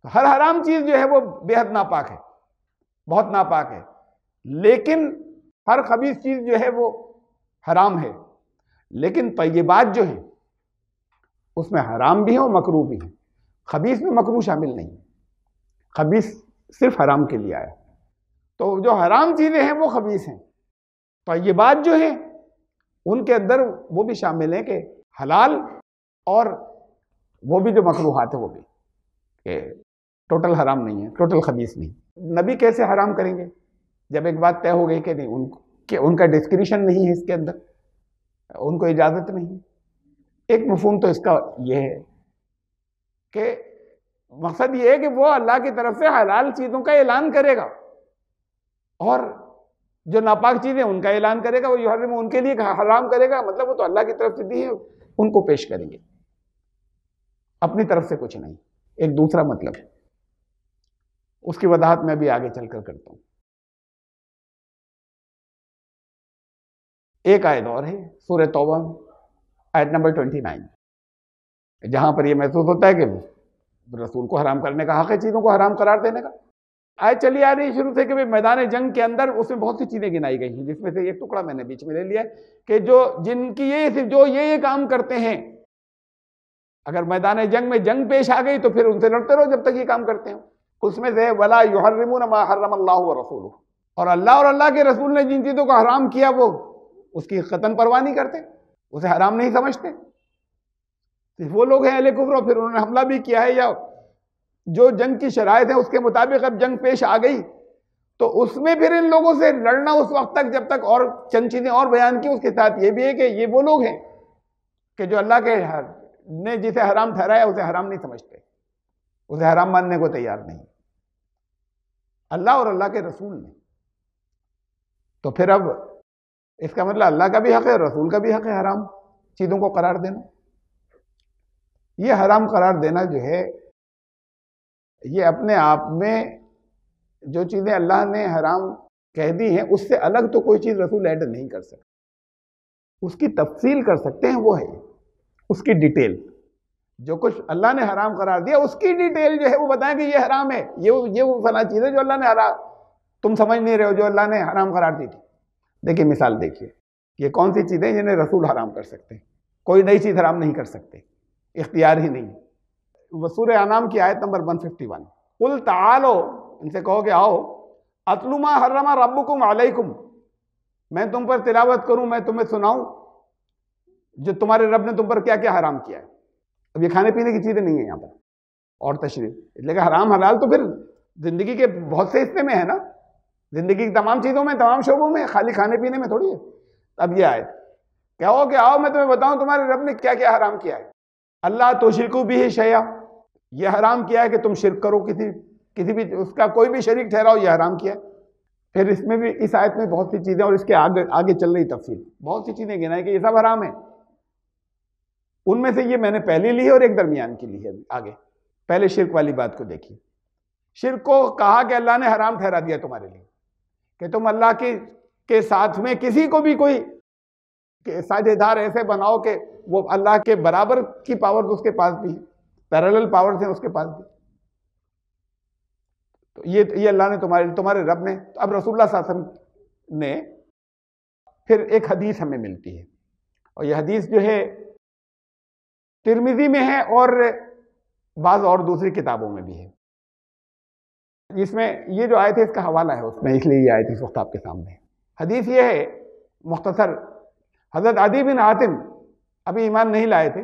ہر حرام چیز جو ہے وہ بے حد ناپاک ہے، بہت ناپاک ہے، لیکن ہر خبیث چیز جو ہے وہ حرام ہے، لیکن طیبات جو ہیں اس میں حرام بھی ہیں اور مکروہ بھی ہیں، خبیث میں مکروہ شامل نہیں، خبیث صرف حرام کے لیے آیا، تو جو حرام چیزیں ہیں وہ خبیث ہیں، طیبات جو ہیں ان کے اندر وہ بھی شامل ہیں کہ حلال، اور وہ بھی جو مکروہات ہیں وہ بھی، کہ ٹوٹل حرام نہیں ہے، ٹوٹل خبیث نہیں۔ نبی کیسے حرام کریں گے جب ایک بات طے ہو گئی کہ نہیں، ان کا ڈسکریشن نہیں ہے اس کے اندر، ان کو اجازت نہیں۔ ایک مفہوم تو اس کا یہ ہے کہ مقصد یہ ہے کہ وہ اللہ کی طرف سے حلال چیزوں کا اعلان کرے گا، اور جو ناپاک چیزیں ان کا اعلان کرے گا، وہ یحرم ان کے لیے حرام کرے گا، مطلب وہ تو اللہ کی طرف سے دی ہے، ان کو پیش کریں گے، اپنی طرف سے کچھ نہیں۔ ایک دوسرا مطلب ہے، اس کی وضاحت میں بھی آگے چل کر کرتا ہوں۔ ایک آیت اور ہے سورہ توبہ میں، آیت نمبر 29، جہاں پر یہ محسوس ہوتا ہے کہ رسول کو حرام کرنے کا حق ہے چیزوں کو حرام قرار دینے کا۔ آیت چلی آ رہی ہے شروع سے کہ میدان جنگ کے اندر اس میں بہت سی چیزیں گنائی گئی ہیں، جس میں سے ایک ٹکڑا میں نے بیچ میں لے لیا ہے کہ جن کی یہ کام کرتے ہیں، اگر میدان جنگ میں جنگ پیش آ گئی تو پھر ان سے لڑتے رہو جب تک یہ کام کرتے ہیں۔ اس میں سے ولا یحرمون ما حرم اللہ ورسولہ، اور اللہ کے رسول نے جن چیزوں کو حرام کیا وہ اس کی قطعاً پرواہ نہیں کرتے، اسے حرام نہیں سمجھتے۔ صرف وہ لوگ ہیں اہل کفر، اور پھر انہوں نے حملہ بھی کیا ہے، یا جو جنگ کی شرائط ہے اس کے مطابق اب جنگ پیش آ گئی تو اس میں پھر ان لوگوں سے لڑنا اس وقت تک جب تک، اور چند چیزیں اور بیان کی اس کے ساتھ یہ بھی ہے کہ یہ وہ لوگ ہیں کہ جو اللہ کے نے جسے حرام ٹھہرایا اسے حرام نہیں سمجھتے، اسے حرام ماننے کو تیار نہیں، اللہ اور اللہ کے رسول نے۔ تو پھر اب اس کا مطلب اللہ کا بھی حق ہے، رسول کا بھی حق ہے حرام چیزوں کو قرار دینا۔ یہ حرام قرار دینا جو ہے یہ اپنے آپ میں جو چیزیں اللہ نے حرام کہہ دی ہیں اس سے الگ تو کوئی چیز رسول ایڈ نہیں کر سکتے، اس کی تفصیل کر سکتے ہیں، وہ ہے اس کی ڈیٹیل، جو کچھ اللہ نے حرام قرار دیا اس کی ڈیٹیل جو ہے وہ بتائیں کہ یہ حرام ہے، یہ وہ فلاں چیز ہے جو اللہ نے حرام، تم سمجھ نہیں رہے ہو، جو اللہ نے حرام قرار دی تھی۔ دیکھیے مثال دیکھیے، یہ کون سی چیزیں جنہیں رسول حرام کر سکتے ہیں، کوئی نئی چیز حرام نہیں کر سکتے، اختیار ہی نہیں۔ سورہ انعام کی آیت نمبر 151، قل تعالو، ان سے کہو کہ آؤ، اتلو ما حرم ربکم علیکم، میں تم پر تلاوت کروں، میں تمہیں سناؤں جو تمہارے رب نے تم پر کیا کیا حرام کیا ہے۔ اب یہ کھانے پینے کی چیزیں نہیں ہیں یہاں پر، اور تشریح، لیکن حرام حلال تو پھر زندگی کے بہت سے حصے میں ہے نا، زندگی کی تمام چیزوں میں، تمام شعبوں میں، خالی کھانے پینے میں تھوڑی ہے۔ اب یہ آیت کہو کہ آؤ میں تمہیں بتاؤں تمہارے رب نے کیا کیا حرام کیا ہے۔ اللہ تشرکوا بہ شیئا، یہ حرام کیا ہے کہ تم شرک کرو، کسی بھی اس کا کوئی بھی شریک ٹھہراؤ، یہ حرام کیا ہے۔ پھر اس میں بھی اس آیت میں بہت سی چیزیں، اور اس کے آگے چل رہی تفصیل، بہت سی چیزیں گنائی کہ یہ سب حرام ہے۔ ان میں سے یہ میں نے پہلی لی ہے اور ایک درمیان کی لی ہے آگے۔ پہلے شرک والی بات کو دیکھیے، شرک کو کہا کہ اللہ نے حرام ٹھہرا دیا تمہارے لیے کہ تم اللہ کے ساتھ میں کسی کو بھی کوئی ساجھے دار ایسے بناؤ کہ وہ اللہ کے برابر کی پاور اس کے پاس بھی ہے، پیرالل پاورز ہیں اس کے پاس بھی۔ تو یہ اللہ نے تمہارے رب نے۔ اب رسول اللہ صلی اللہ علیہ وسلم نے پھر ایک حدیث ہمیں ملتی ہے، اور یہ حدیث جو ہے ترمذی میں ہے اور بعض اور دوسری کتابوں میں بھی ہے، جس میں یہ جو آیت ہے اس کا حوالہ ہے اس میں، اس لیے یہ آیت اس وقت آپ کے سامنے ہے۔ حدیث یہ ہے مختصر، حضرت عدی بن حاتم ابھی ایمان نہیں لائے تھے،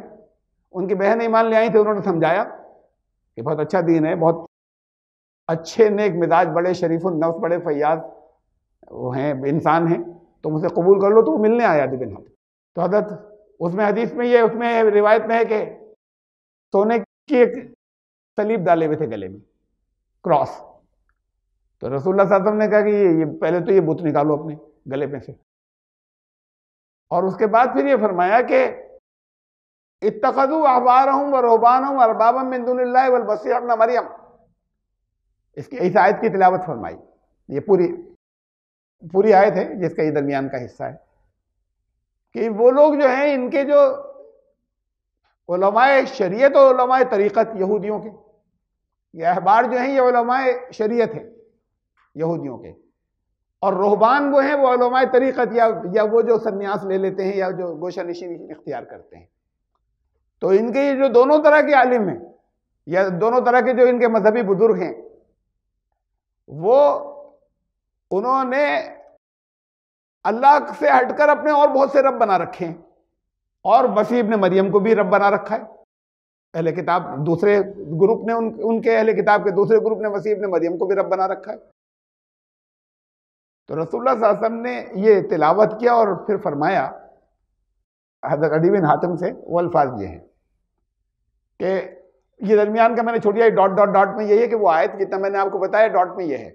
ان کی بہن ایمان لے آئی تھی، انہوں نے سمجھایا کہ بہت اچھا دین ہے، بہت اچھے نیک مزاج، بڑے شریف النفس، بڑے فیاض وہ ہیں، انسان ہیں، تم اسے قبول کر لو۔ تو وہ ملنے آیا عدی بن حاتم، تو حضرت اس میں حدیث میں اس میں روایت میں ہے کہ سونے کی ایک صلیب ڈالے ہوئے تھے گلے میں، کراس۔ تو رسول اللہ صلی اللہ علیہ وسلم نے کہا کہ یہ پہلے تو یہ بت نکالو اپنے گلے میں سے، اور اس کے بعد پھر یہ فرمایا کہ اتخذوا احبارهم ورهبانهم اربابا من دون اللہ والمسیح ابن مریم، اس آیت کی تلاوت فرمائی۔ یہ پوری آیت ہے جس کا یہ درمیان کا حصہ ہے کہ وہ لوگ جو ہیں، ان کے جو علماء شریعت اور علماء طریقت یہودیوں کے، یہ احبار جو ہیں یہ علماء شریعت ہیں یہودیوں کے، اور رہبان وہ ہیں وہ علماء طریقت یا وہ جو سنیاس لے لیتے ہیں یا جو گوشہ نشینی اختیار کرتے ہیں۔ تو ان کے یہ جو دونوں طرح کے عالم ہیں یا دونوں طرح کے جو ان کے مذہبی بزرگ ہیں، وہ انہوں نے اللہ سے ہٹ کر اپنے اور بہت سے رب بنا رکھے ہیں، اور مسیح ابن مریم کو بھی رب بنا رکھا ہے۔ اہل کتاب دوسرے گروپ نے، ان کے اہل کتاب کے دوسرے گروپ نے مسیح ابن مریم کو بھی رب بنا رکھا ہے۔ تو رسول اللہ صلی اللہ علیہ وسلم نے یہ تلاوت کیا اور پھر فرمایا حضرت عدی بن حاتم سے، وہ الفاظ یہ ہیں کہ یہ درمیان کا میں نے چھوڑ دیا، ڈاٹ ڈاٹ ڈاٹ میں یہی ہے کہ وہ آیت جتنا میں نے آپ کو بتایا ڈاٹ میں یہ ہے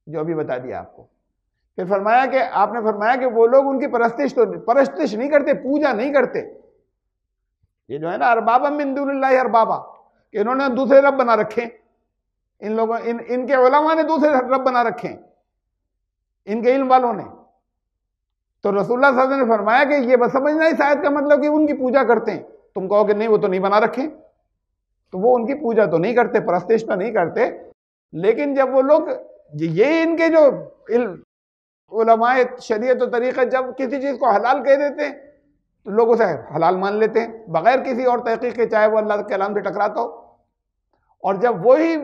جو ابھی بتا دیا آپ کو۔ پھر فرمایا کہ آپ نے فرمایا کہ وہ لوگ ان کی پرستش نہیں کرتے، پوجا نہیں کرتے۔ یہ جو ہے نا اربابا من دون اللہ اربابا، کہ انہوں نے دوسرے رب بنا رکھے، ان لوگوں ان کے علماء نے دوسرے رب بنا رکھے، ان کے علم والوں نے۔ تو رسول اللہ صلی اللہ علیہ وسلم نے فرمایا کہ یہ بس سمجھنا اس آیت کا مطلب کہ ان کی پوجا کرتے ہیں. تم کہو کہ نہیں وہ تو نہیں بنا رکھے، تو وہ ان کی پوجا تو نہیں کرتے، پرستش تو نہیں کرتے، لیکن جب وہ لوگ یہ ان کے جو علماء شریعت و طریقہ جب کسی چیز کو حلال کہہ دیتے ہیں تو لوگ اسے حلال مان لیتے ہیں بغیر کسی اور تحقیق کے، چاہے وہ اللہ کے کلام سے ٹکراتا ہو. اور جب وہی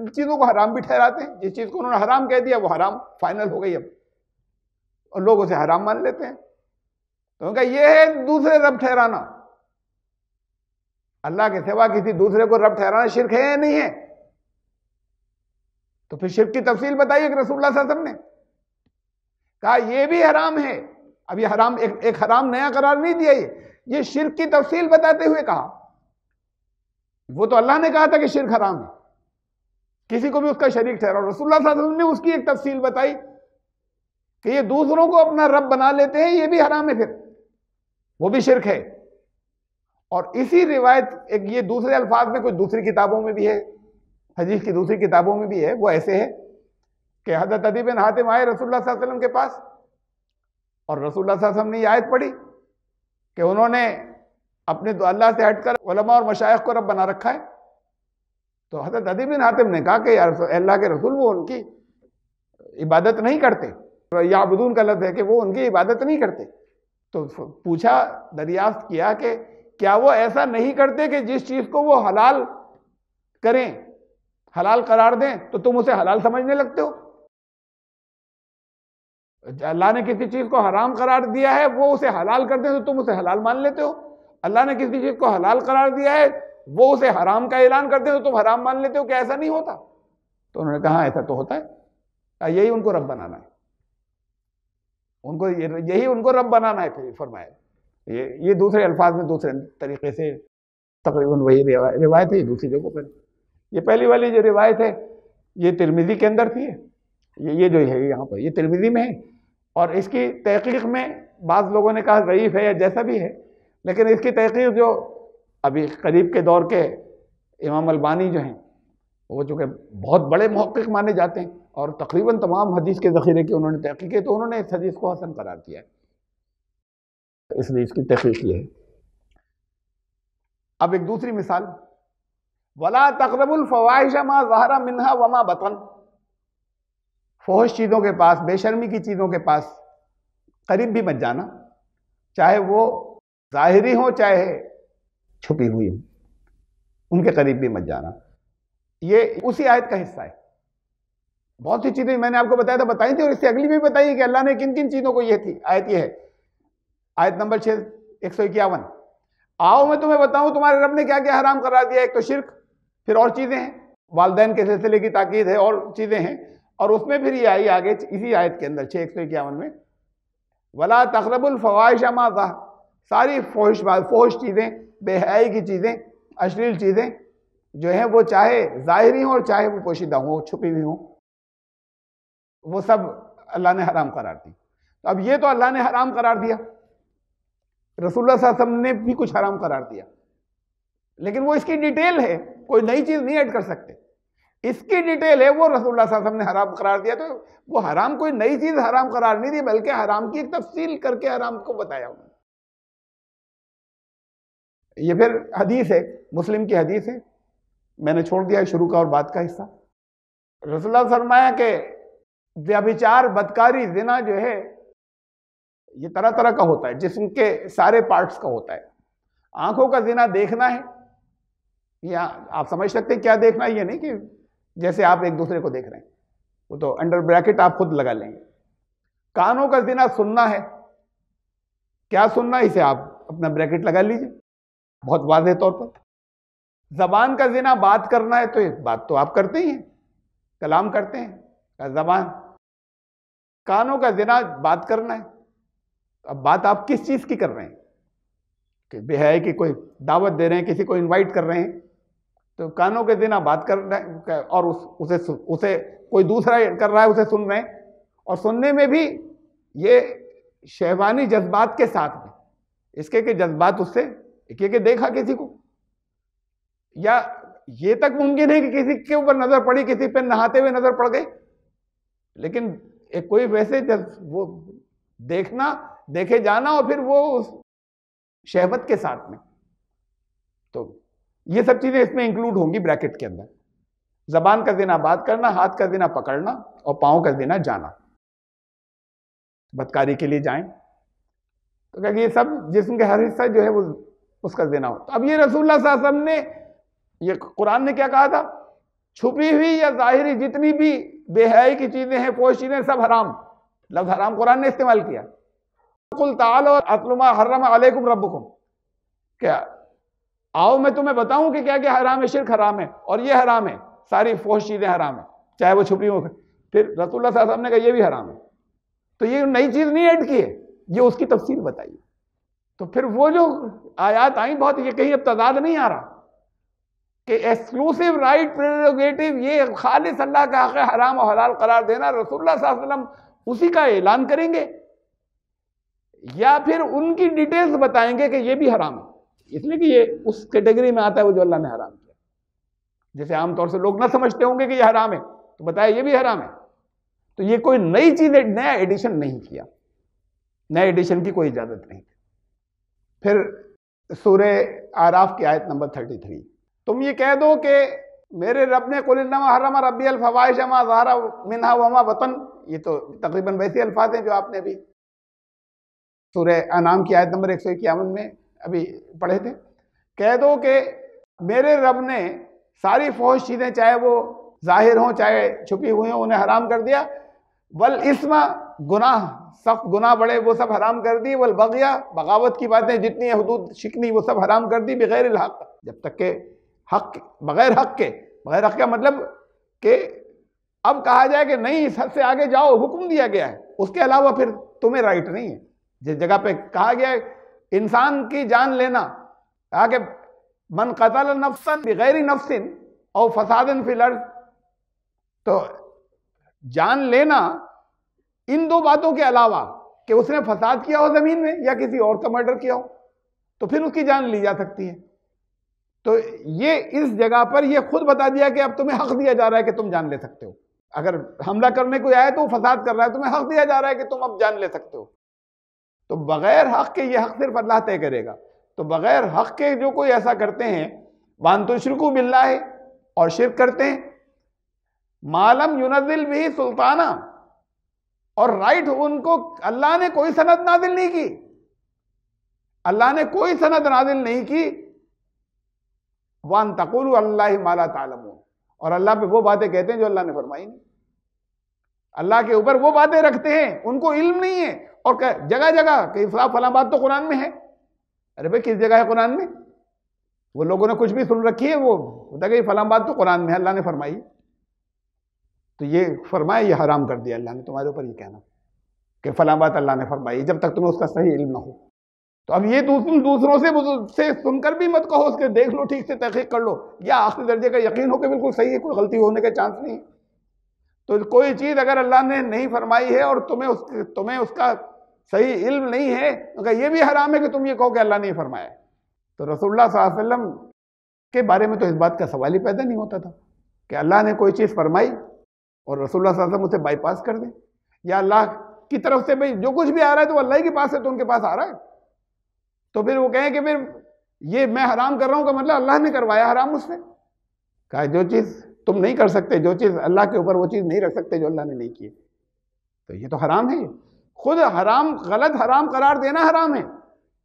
چیزوں کو حرام بھی ٹھہراتے ہیں، جس چیز کو انہوں نے حرام کہہ دیا وہ حرام فائنل ہو گئی اب، اور لوگ اسے حرام مان لیتے ہیں. تو ان کا یہ ہے دوسرے رب ٹھہرانا، اللہ کے سوا کسی دوسرے کو رب ٹھہرانا شرک ہے یا نہیں ہے؟ تو پھر شرک کی تفصیل بتائیے کہ رسول اللہ صلی اللہ علیہ وسلم نے کہا یہ بھی حرام ہے. اب یہ حرام ایک حرام نیا قرار نہیں دیا، یہ شرک کی تفصیل بتاتے ہوئے کہا. وہ تو اللہ نے کہا تھا کہ شرک حرام ہے، کسی کو بھی اس کا شریک ٹھہراؤ. رسول اللہ صلی اللہ علیہ وسلم نے اس کی ایک تفصیل بتائی کہ یہ دوسروں کو اپنا رب بنا لیتے ہیں، یہ بھی حرام ہے، پھر وہ بھی شرک ہے. اور اسی روایت ایک یہ دوسرے الفاظ میں کوئی دوسری کتابوں میں بھی ہے، حدیث کی دوسری کتابوں میں بھی ہے، وہ ایسے ہے کہ حضرت عدی بن حاتم آئے رسول اللہ صلی اللہ علیہ وسلم کے پاس، اور رسول اللہ صلی اللہ علیہ وسلم نے یہ آیت پڑھی کہ انہوں نے اپنے اللہ سے ہٹ کر علماء اور مشائخ کو رب بنا رکھا ہے. تو حضرت عدی بن حاتم نے کہا کہ اللہ کے رسول وہ ان کی عبادت نہیں کرتے، یعبدون کا لفظ ہے کہ وہ ان کی عبادت نہیں کرتے. تو پوچھا، دریافت کیا کہ کیا وہ ایسا نہیں کرتے کہ جس چیز کو وہ حلال کریں، حلال قرار دیں تو تم اسے حلال سمجھنے لگتے ہو؟ اللہ نے کسی چیز کو حرام قرار دیا ہے، وہ اسے حلال کر دیں تو تم اسے حلال مان لیتے ہو. اللہ نے کسی چیز کو حلال قرار دیا ہے، وہ اسے حرام کا اعلان کر دیں تو تم حرام مان لیتے ہو. کہ ایسا نہیں ہوتا؟ تو انہوں نے کہا ایسا تو ہوتا ہے، یہی ان کو رب بنانا ہے، یہی ان کو رب بنانا ہے. پھر فرمایا یہ دوسرے الفاظ میں دوسرے طریقے سے تقریباً وہی روایت ہے. یہ دوسری جگہ پر یہ پہلی والی جو روایت ہے یہ ترمذی کے اندر تھی، یہ جو ہے یہاں پر یہ ترمذی میں ہے. اور اس کی تحقیق میں بعض لوگوں نے کہا ضعیف ہے یا جیسا بھی ہے، لیکن اس کی تحقیق جو ابھی قریب کے دور کے امام البانی جو ہیں، وہ چونکہ بہت بڑے محقق مانے جاتے ہیں اور تقریباً تمام حدیث کے ذخیرے کی انہوں نے تحقیق کی، تو انہوں نے اس حدیث کو حسن قرار دیا ہے، اس لیے اس کی تحقیق یہ ہے. اب ایک دوسری مثال، وَلَا تَقْرَبُوا الْفَوَاحِشَ مَا ظَهَرَ مِنْهَا وَمَا بَطَنَ، فحش چیزوں کے پاس، بے شرمی کی چیزوں کے پاس قریب بھی مت جانا، چاہے وہ ظاہری ہوں چاہے چھپی ہوئی ہوں، ان کے قریب بھی مت جانا. یہ اسی آیت کا حصہ ہے. بہت سی چیزیں میں نے آپ کو بتایا تھا، بتائی تھی، اور اس سے اگلی بھی بتائی کہ اللہ نے کن کن چیزوں کو، یہ تھی آیت، یہ ہے آیت نمبر 151. آؤ میں تمہیں بتاؤں تمہارے رب نے کیا کیا حرام قرار دیا. ایک تو شرک، پھر اور چیزیں ہیں، والدین کے سلسلے کی تاکید ہے، اور چیزیں ہیں. اور اس میں پھر یہ آئی آگے اسی آیت کے اندر 151 میں، وَلَا تَقْرَبُوا الْفَوَاحِشَ مَا ظَهَرَ، ساری فحش چیزیں، بے حیائی کی چیزیں، اشلیل چیزیں جو ہیں، وہ چاہے ظاہری ہوں اور چاہے وہ پوشیدہ ہوں، چھپی ہوئی ہوں، وہ سب اللہ نے حرام قرار دی. اب یہ تو اللہ نے حرام قرار دیا، رسول اللہ صلی اللہ علیہ وسلم نے بھی کچھ حرام قرار دیا، لیکن وہ اس کی ڈیٹیل ہے، کوئی نئی چیز نہیں ایڈ کر سکتے. اس کی ڈیٹیل ہے، وہ رسول اللہ صلی اللہ علیہ وسلم نے حرام قرار دیا. تو وہ حرام کوئی نئی چیز حرام قرار نہیں دی، بلکہ حرام کی ایک تفصیل کر کے حرام کو بتایا انہوں نے. یہ پھر حدیث ہے، مسلم کی حدیث ہے، میں نے چھوڑ دیا شروع کا اور بعد کا حصہ. رسول اللہ نے فرمایا کہ ویابچار، بدکاری، زنا جو ہے یہ طرح طرح کا ہوتا ہے، جسم کے سارے پارٹس کا ہوتا ہے. آنکھوں کا زنا دیکھنا ہے، یا آپ سمجھ سکتے ہیں کیا دیکھنا ہے، یہ نہیں کہ جیسے آپ ایک دوسرے کو دیکھ رہے ہیں، وہ تو انڈر بریکٹ آپ خود لگا لیں گے. کانوں کا زنا سننا ہے، کیا سننا، اسے آپ اپنا بریکٹ لگا لیجئے بہت واضح طور پر. زبان کا زنا بات کرنا ہے، تو ایک بات تو آپ کرتے ہی ہیں، کلام کرتے ہیں، زبان. کانوں کا زنا بات کرنا ہے، اب بات آپ کس چیز کی کر رہے ہیں، کہ بے حیائی کی کوئی دعوت دے رہے ہیں، کسی کو انوائٹ کر رہے ہیں، تو کانوں کے زنا بات کر رہے ہیں، اور اسے کوئی دوسرا کر رہا ہے، اسے سن رہے ہیں. اور سننے میں بھی یہ شہوانی جذبات کے ساتھ میں، اس کے کہ جذبات اس سے کہ دیکھا کسی کو، یا یہ تک ممکن ہے کہ کسی کے اوپر نظر پڑی، کسی پہ نہاتے ہوئے نظر پڑ گئی، لیکن ایک کوئی ویسے وہ دیکھنا، دیکھے جانا، اور پھر وہ اس شہوت کے ساتھ میں. تو یہ سب چیزیں اس میں انکلوڈ ہوں گی بریکٹ کے اندر. زبان کا زنا بات کرنا، ہاتھ کا زنا پکڑنا، اور پاؤں کا زنا جانا. بدکاری کے لیے جائیں تو کہ یہ سب جسم کے ہر حصہ جو ہے وہ اس کا زنا ہوتا. اب یہ رسول اللہ صلی اللہ علیہ وسلم نے، یہ قرآن نے کیا کہا تھا؟ چھپی ہوئی یا ظاہری جتنی بھی بے حیائی کی چیزیں ہیں، فحش چیزیں، سب حرام. لفظ حرام قرآن نے استعمال کیا. قل تعالوا اتل ما حرم علیکم ربکم، کیا آؤ میں تمہیں بتاؤں کہ کیا کیا حرام ہے. شرک حرام ہے، اور یہ حرام ہے، ساری فحش چیزیں حرام ہیں، چاہے وہ چھپی ہو. پھر رسول اللہ صلی اللہ علیہ وسلم نے کہا یہ بھی حرام ہے. تو یہ نئی چیز نہیں ایڈ کی ہے، یہ اس کی تفصیل بتائیے. تو پھر وہ جو آیات آئیں بہت، یہ کہیں اب تضاد نہیں آ رہا کہ ایکسکلوسیو رائٹ پریروگیٹو یہ خالص اللہ کا حق ہے حرام و حلال قرار دینا. رسول اللہ صلی اللہ علیہ وسلم اسی کا اعلان کریں گے، یا پھر ان کی ڈیٹیلز بتائیں گے کہ یہ بھی حرام ہے، اس لیے کہ یہ اس کیٹیگری میں آتا ہے وہ جو اللہ نے حرام کیا. جیسے عام طور سے لوگ نہ سمجھتے ہوں گے کہ یہ حرام ہے تو بتایا یہ بھی حرام ہے. تو یہ کوئی نئی چیز، نیا ایڈیشن نہیں کیا، نئے ایڈیشن کی کوئی اجازت نہیں. پھر سورہ اعراف کی آیت نمبر 33، تم یہ کہہ دو کہ میرے رب نے قل انما حرم ربی الفواحش ما ظہر منها وما بطن. یہ تو تقریباً ویسے الفاظ ہیں جو آپ نے ابھی سورہ انعام کی آیت نمبر 151 میں ابھی پڑھے تھے. کہہ دو کہ میرے رب نے ساری فحش چیزیں، چاہے وہ ظاہر ہوں چاہے چھپی ہوئی ہوں، انہیں حرام کر دیا. والاسم، گناہ، سخت گناہ بڑے، وہ سب حرام کر دی. والبغی، بغاوت کی باتیں جتنی ہیں، حدود شکنی، وہ سب حرام کر دی. بغیر الحق، جب تک کہ حق، بغیر حق کے. بغیر حق کا مطلب کہ اب کہا جائے کہ نہیں اس حد سے آگے جاؤ، حکم دیا گیا ہے، اس کے علاوہ پھر تمہیں رائٹ نہیں ہے. جس جگہ پہ کہا گیا ہے انسان کی جان لینا، کہا کہ من قتل نفسا بغیر نفس او فساد فی الارض، تو جان لینا ان دو باتوں کے علاوہ کہ اس نے فساد کیا ہو زمین میں یا کسی اور کا مرڈر کیا ہو، تو پھر اس کی جان لی جا سکتی ہے. تو یہ اس جگہ پر یہ خود بتا دیا کہ اب تمہیں حق دیا جا رہا ہے کہ تم جان لے سکتے ہو. اگر حملہ کرنے کوئی آئے تو وہ فساد کر رہا ہے، تمہیں حق دیا جا رہا ہے کہ تم اب جان لے سکتے ہو. تو بغیر حق کے یہ حق صرف اللہ طے کرے گا. تو بغیر حق کے جو کوئی ایسا کرتے ہیں، وَأَن تُشْرِكُوا بِاللَّهِ، اور شرک کرتے ہیں، مَا لَمْ يُنَزِّلْ بِهِ سُلْطَانًا، اور رائٹ ان کو اللہ نے کوئی سند نازل نہیں کی، اللہ نے کوئی سند نازل نہیں کی. وَأَن تَقُولُوا عَلَى اللَّهِ مَا لَا تَعْلَمُونَ، اور اللہ پہ وہ باتیں کہتے ہیں جو اللہ نے فرمائی نہیں. اللہ کے اوپر وہ باتیں رکھتے ہیں، ان کو علم نہیں ہے. اور جگہ جگہ کہ فلاں بات تو قرآن میں ہے. ارے بھائی کس جگہ ہے قرآن میں؟ وہ لوگوں نے کچھ بھی سن رکھی ہے، وہ ہوتا کہ فلاں بات تو قرآن میں ہے، اللہ نے فرمائی. تو یہ فرمایا، یہ حرام کر دیا اللہ نے تمہارے اوپر یہ کہنا کہ فلاں بات اللہ نے فرمائی، جب تک تمہیں اس کا صحیح علم نہ ہو. تو اب یہ تم دوسروں سے سن کر بھی مت کہو، اس کے دیکھ لو، ٹھیک سے تحقیق کر لو، یا آخری درجے کا یقین ہو کہ بالکل صحیح ہے، کوئی غلطی ہونے کا چانس نہیں. تو کوئی چیز اگر اللہ نے نہیں فرمائی ہے اور تمہیں اس کا صحیح علم نہیں ہے، تو یہ بھی حرام ہے کہ تم یہ کہو کہ اللہ نے فرمایا. تو رسول اللہ صلی اللہ علیہ وسلم کے بارے میں تو اس بات کا سوال ہی پیدا نہیں ہوتا تھا کہ اللہ نے کوئی چیز فرمائی اور رسول اللہ صلی اللہ علیہ وسلم اسے بائی پاس کر دیں، یا اللہ کی طرف سے بھئی جو کچھ بھی آ رہا ہے تو اللہ کے پاس سے تو ان کے پاس آ رہا ہے. تو پھر وہ کہیں کہ پھر یہ میں حرام کر رہا ہوں کا مطلب اللہ نے کروایا حرام مجھ سے. کہا جو چیز تم نہیں کر سکتے، جو چیز اللہ کے اوپر وہ چیز نہیں رکھ سکتے جو اللہ نے نہیں کی، تو یہ تو حرام ہے. خود حرام، غلط حرام قرار دینا حرام ہے.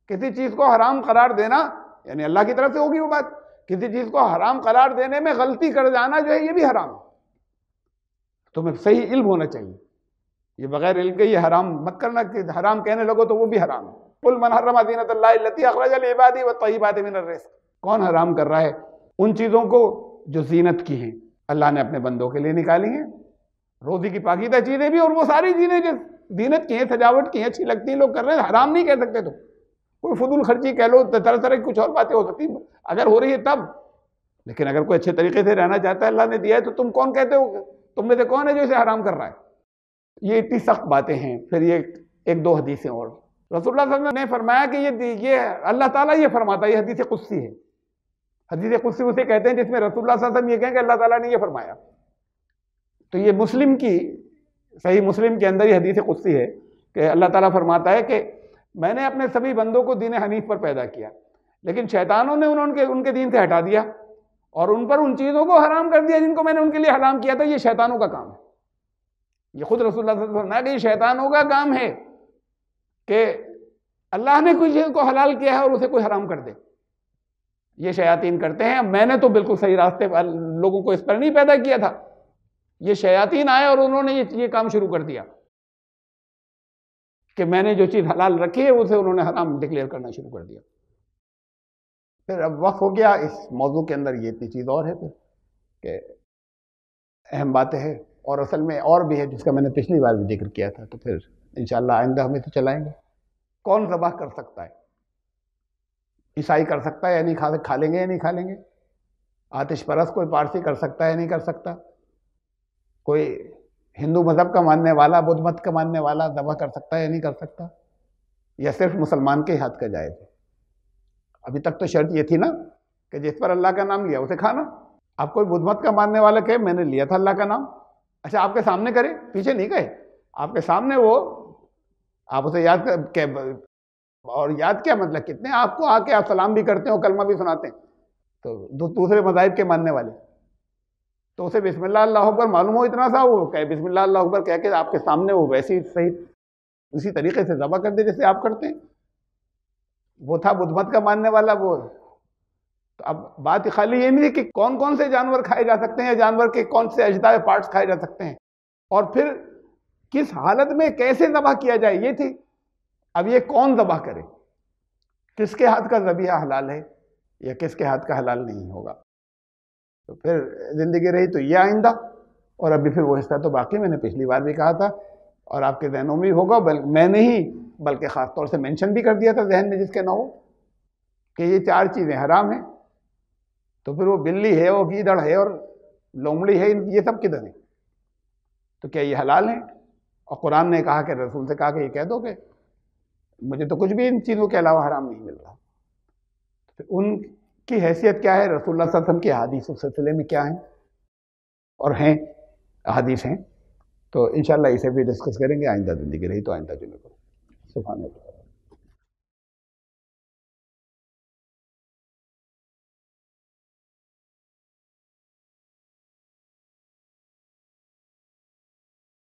کسی چیز کو حرام قرار دینا یعنی اللہ کی طرف سے ہوگی وہ بات، کسی چیز کو حرام قرار دینے میں غلطی کر جانا جو ہے یہ بھی حرام ہے. تمہیں صحیح علم ہونا چاہیے، یہ بغیر علم کے یہ حرام مت کرنا کہ حرام کہنے لگو تو وہ بھی حرام ہے. قل من حرم زینۃ اللہ التی اخرج لعبادہ والطیبات من الرزق، کون حرام کر رہا ہے ان چیزوں کو جو زینت کی ہیں، اللہ نے اپنے بندوں کے لیے نکالی ہیں، روزی کی پاکیزہ چیزیں بھی، اور وہ ساری چیزیں جو زینت کی ہیں، سجاوٹ کی ہیں، اچھی لگتی ہیں، لوگ کر رہے ہیں، حرام نہیں کہہ سکتے. تو کوئی فضول خرچی کہہ لو، طرح طرح کی کچھ اور باتیں ہو سکتی ہیں اگر ہو رہی ہے تب. لیکن اگر کوئی اچھے طریقے سے رہنا چاہتا ہے، اللہ نے دیا ہے، تو تم کون کہتے ہو، تم میں سے کون ہے جو اسے حرام کر رہا ہے؟ یہ اتنی سخت باتیں ہیں. پھر یہ ایک دو حدیثیں اور رسول اللہ صلی اللہ علیہ وسلم نے فرمایا کہ یہ اللہ تعالیٰ یہ فرماتا ہے، یہ حدیث قدسی ہے. حدیث قدسی اسے کہتے ہیں جس میں رسول اللہ صلی اللہ علیہ وسلم یہ کہیں کہ اللہ تعالیٰ نے یہ فرمایا. تو یہ مسلم کی، صحیح مسلم کے اندر یہ حدیث قدسی ہے کہ اللہ تعالیٰ فرماتا ہے کہ میں نے اپنے سبھی بندوں کو دین حنیف پر پیدا کیا، لیکن شیطانوں نے ان کے دین سے ہٹا دیا اور ان پر ان چیزوں کو حرام کر دیا جن کو میں نے ان کے لیے حرام کیا تھا۔ یہ شیطانوں کا کام ہے، یہ خود رسول اللہ صلی اللہ علیہ وسلم نے کہ یہ شیطانوں کا کام ہے کہ اللہ نے کوئی چیز کو حلال کیا ہے اور اسے کوئی حرام کر دے۔ یہ شیاطین کرتے ہیں۔ میں نے تو بالکل صحیح راستے پر لوگوں کو اس پر نہیں پیدا کیا تھا، یہ شیاطین آئے اور انہوں نے یہ کام شروع کر دیا کہ میں نے جو چیز حلال رکھی ہے اسے انہوں نے حرام ڈکلیئر کرنا شروع کر دیا۔ پھر اب وقت ہو گیا، اس موضوع کے اندر یہ اتنی چیز اور ہے پھر کہ اہم باتیں ہیں، اور اصل میں اور بھی ہے جس کا میں نے پچھلی بار بھی ذکر کیا تھا، تو پھر انشاءاللہ آئندہ ہمیں تو چلائیں گے۔ کون ذبح کر سکتا ہے؟ عیسائی کر سکتا ہے یا نہیں کھا لیں گے یا نہیں کھا لیں گے؟ آتش پرست کوئی پارسی کر سکتا ہے یا نہیں کر سکتا؟ کوئی ہندو مذہب کا ماننے والا، بدھ مت کا ماننے والا ذبح کر سکتا ہے یا نہیں کر سکتا؟ یا صرف مسلمان کے ہاتھ کا جائز ہے؟ ابھی تک تو شرط یہ تھی نا کہ جس پر اللہ کا نام لیا اسے کھانا۔ آپ کوئی بدھ مت کا ماننے والا کہے میں نے لیا تھا اللہ کا نام، اچھا آپ کے سامنے کرے، پیچھے نہیں کہے، آپ کے سامنے وہ آپ اسے یاد کر، اور یاد کیا مطلب کتنے آپ کو آ کے آپ سلام بھی کرتے ہو، کلمہ بھی سناتے ہیں، تو دوسرے مذاہب کے ماننے والے تو اسے بسم اللہ اللہ اکبر معلوم ہو اتنا سا، وہ کہے بسم اللہ اللہ اکبر کہہ کے آپ کے سامنے وہ ویسی صحیح اسی طریقے سے ذبح کر دے جیسے آپ کرتے ہیں۔ وہ تھا بدھ مت کا ماننے والا وہ۔ تو اب بات خالی یہ نہیں کہ کون کون سے جانور کھائے جا سکتے ہیں، جانور کے کون سے اجزاء پارٹس کھائے جا سکتے ہیں، اور پھر کس حالت میں کیسے ذبح کیا جائے، یہ تھی۔ اب یہ کون ذبح کرے، کس کے ہاتھ کا ذبیحہ حلال ہے یا کس کے ہاتھ کا حلال نہیں ہوگا، تو پھر زندگی رہی تو یہ آئندہ، اور ابھی پھر وہ حصہ تو باقی میں نے پچھلی بار بھی کہا تھا اور آپ کے ذہنوں میں ہوگا، میں نہیں بلکہ خاص طور سے مینشن بھی کر دیا تھا ذہن میں جس کے نہ ہو، کہ یہ 4 چیزیں حرام ہیں۔ تو پھر وہ بلی ہے، وہ گیدڑ ہے اور لومڑی ہے، یہ سب کدھر ہیں؟ تو کیا یہ حلال ہیں؟ اور قرآن نے کہا کہ رسول سے کہا کہ یہ کہہ دو کہ مجھے تو کچھ بھی ان چیزوں کے علاوہ حرام نہیں مل رہا۔ تو ان کی حیثیت کیا ہے، رسول اللہ صلی اللہ علیہ وسلم کی احادیث اس سلسلے میں کیا ہیں، اور ہیں احادیث ہیں، تو انشاءاللہ اسے بھی ڈسکس کریں گے، آئندہ زندگی رہی تو آئندہ جمعے کو۔ سبحان اللہ۔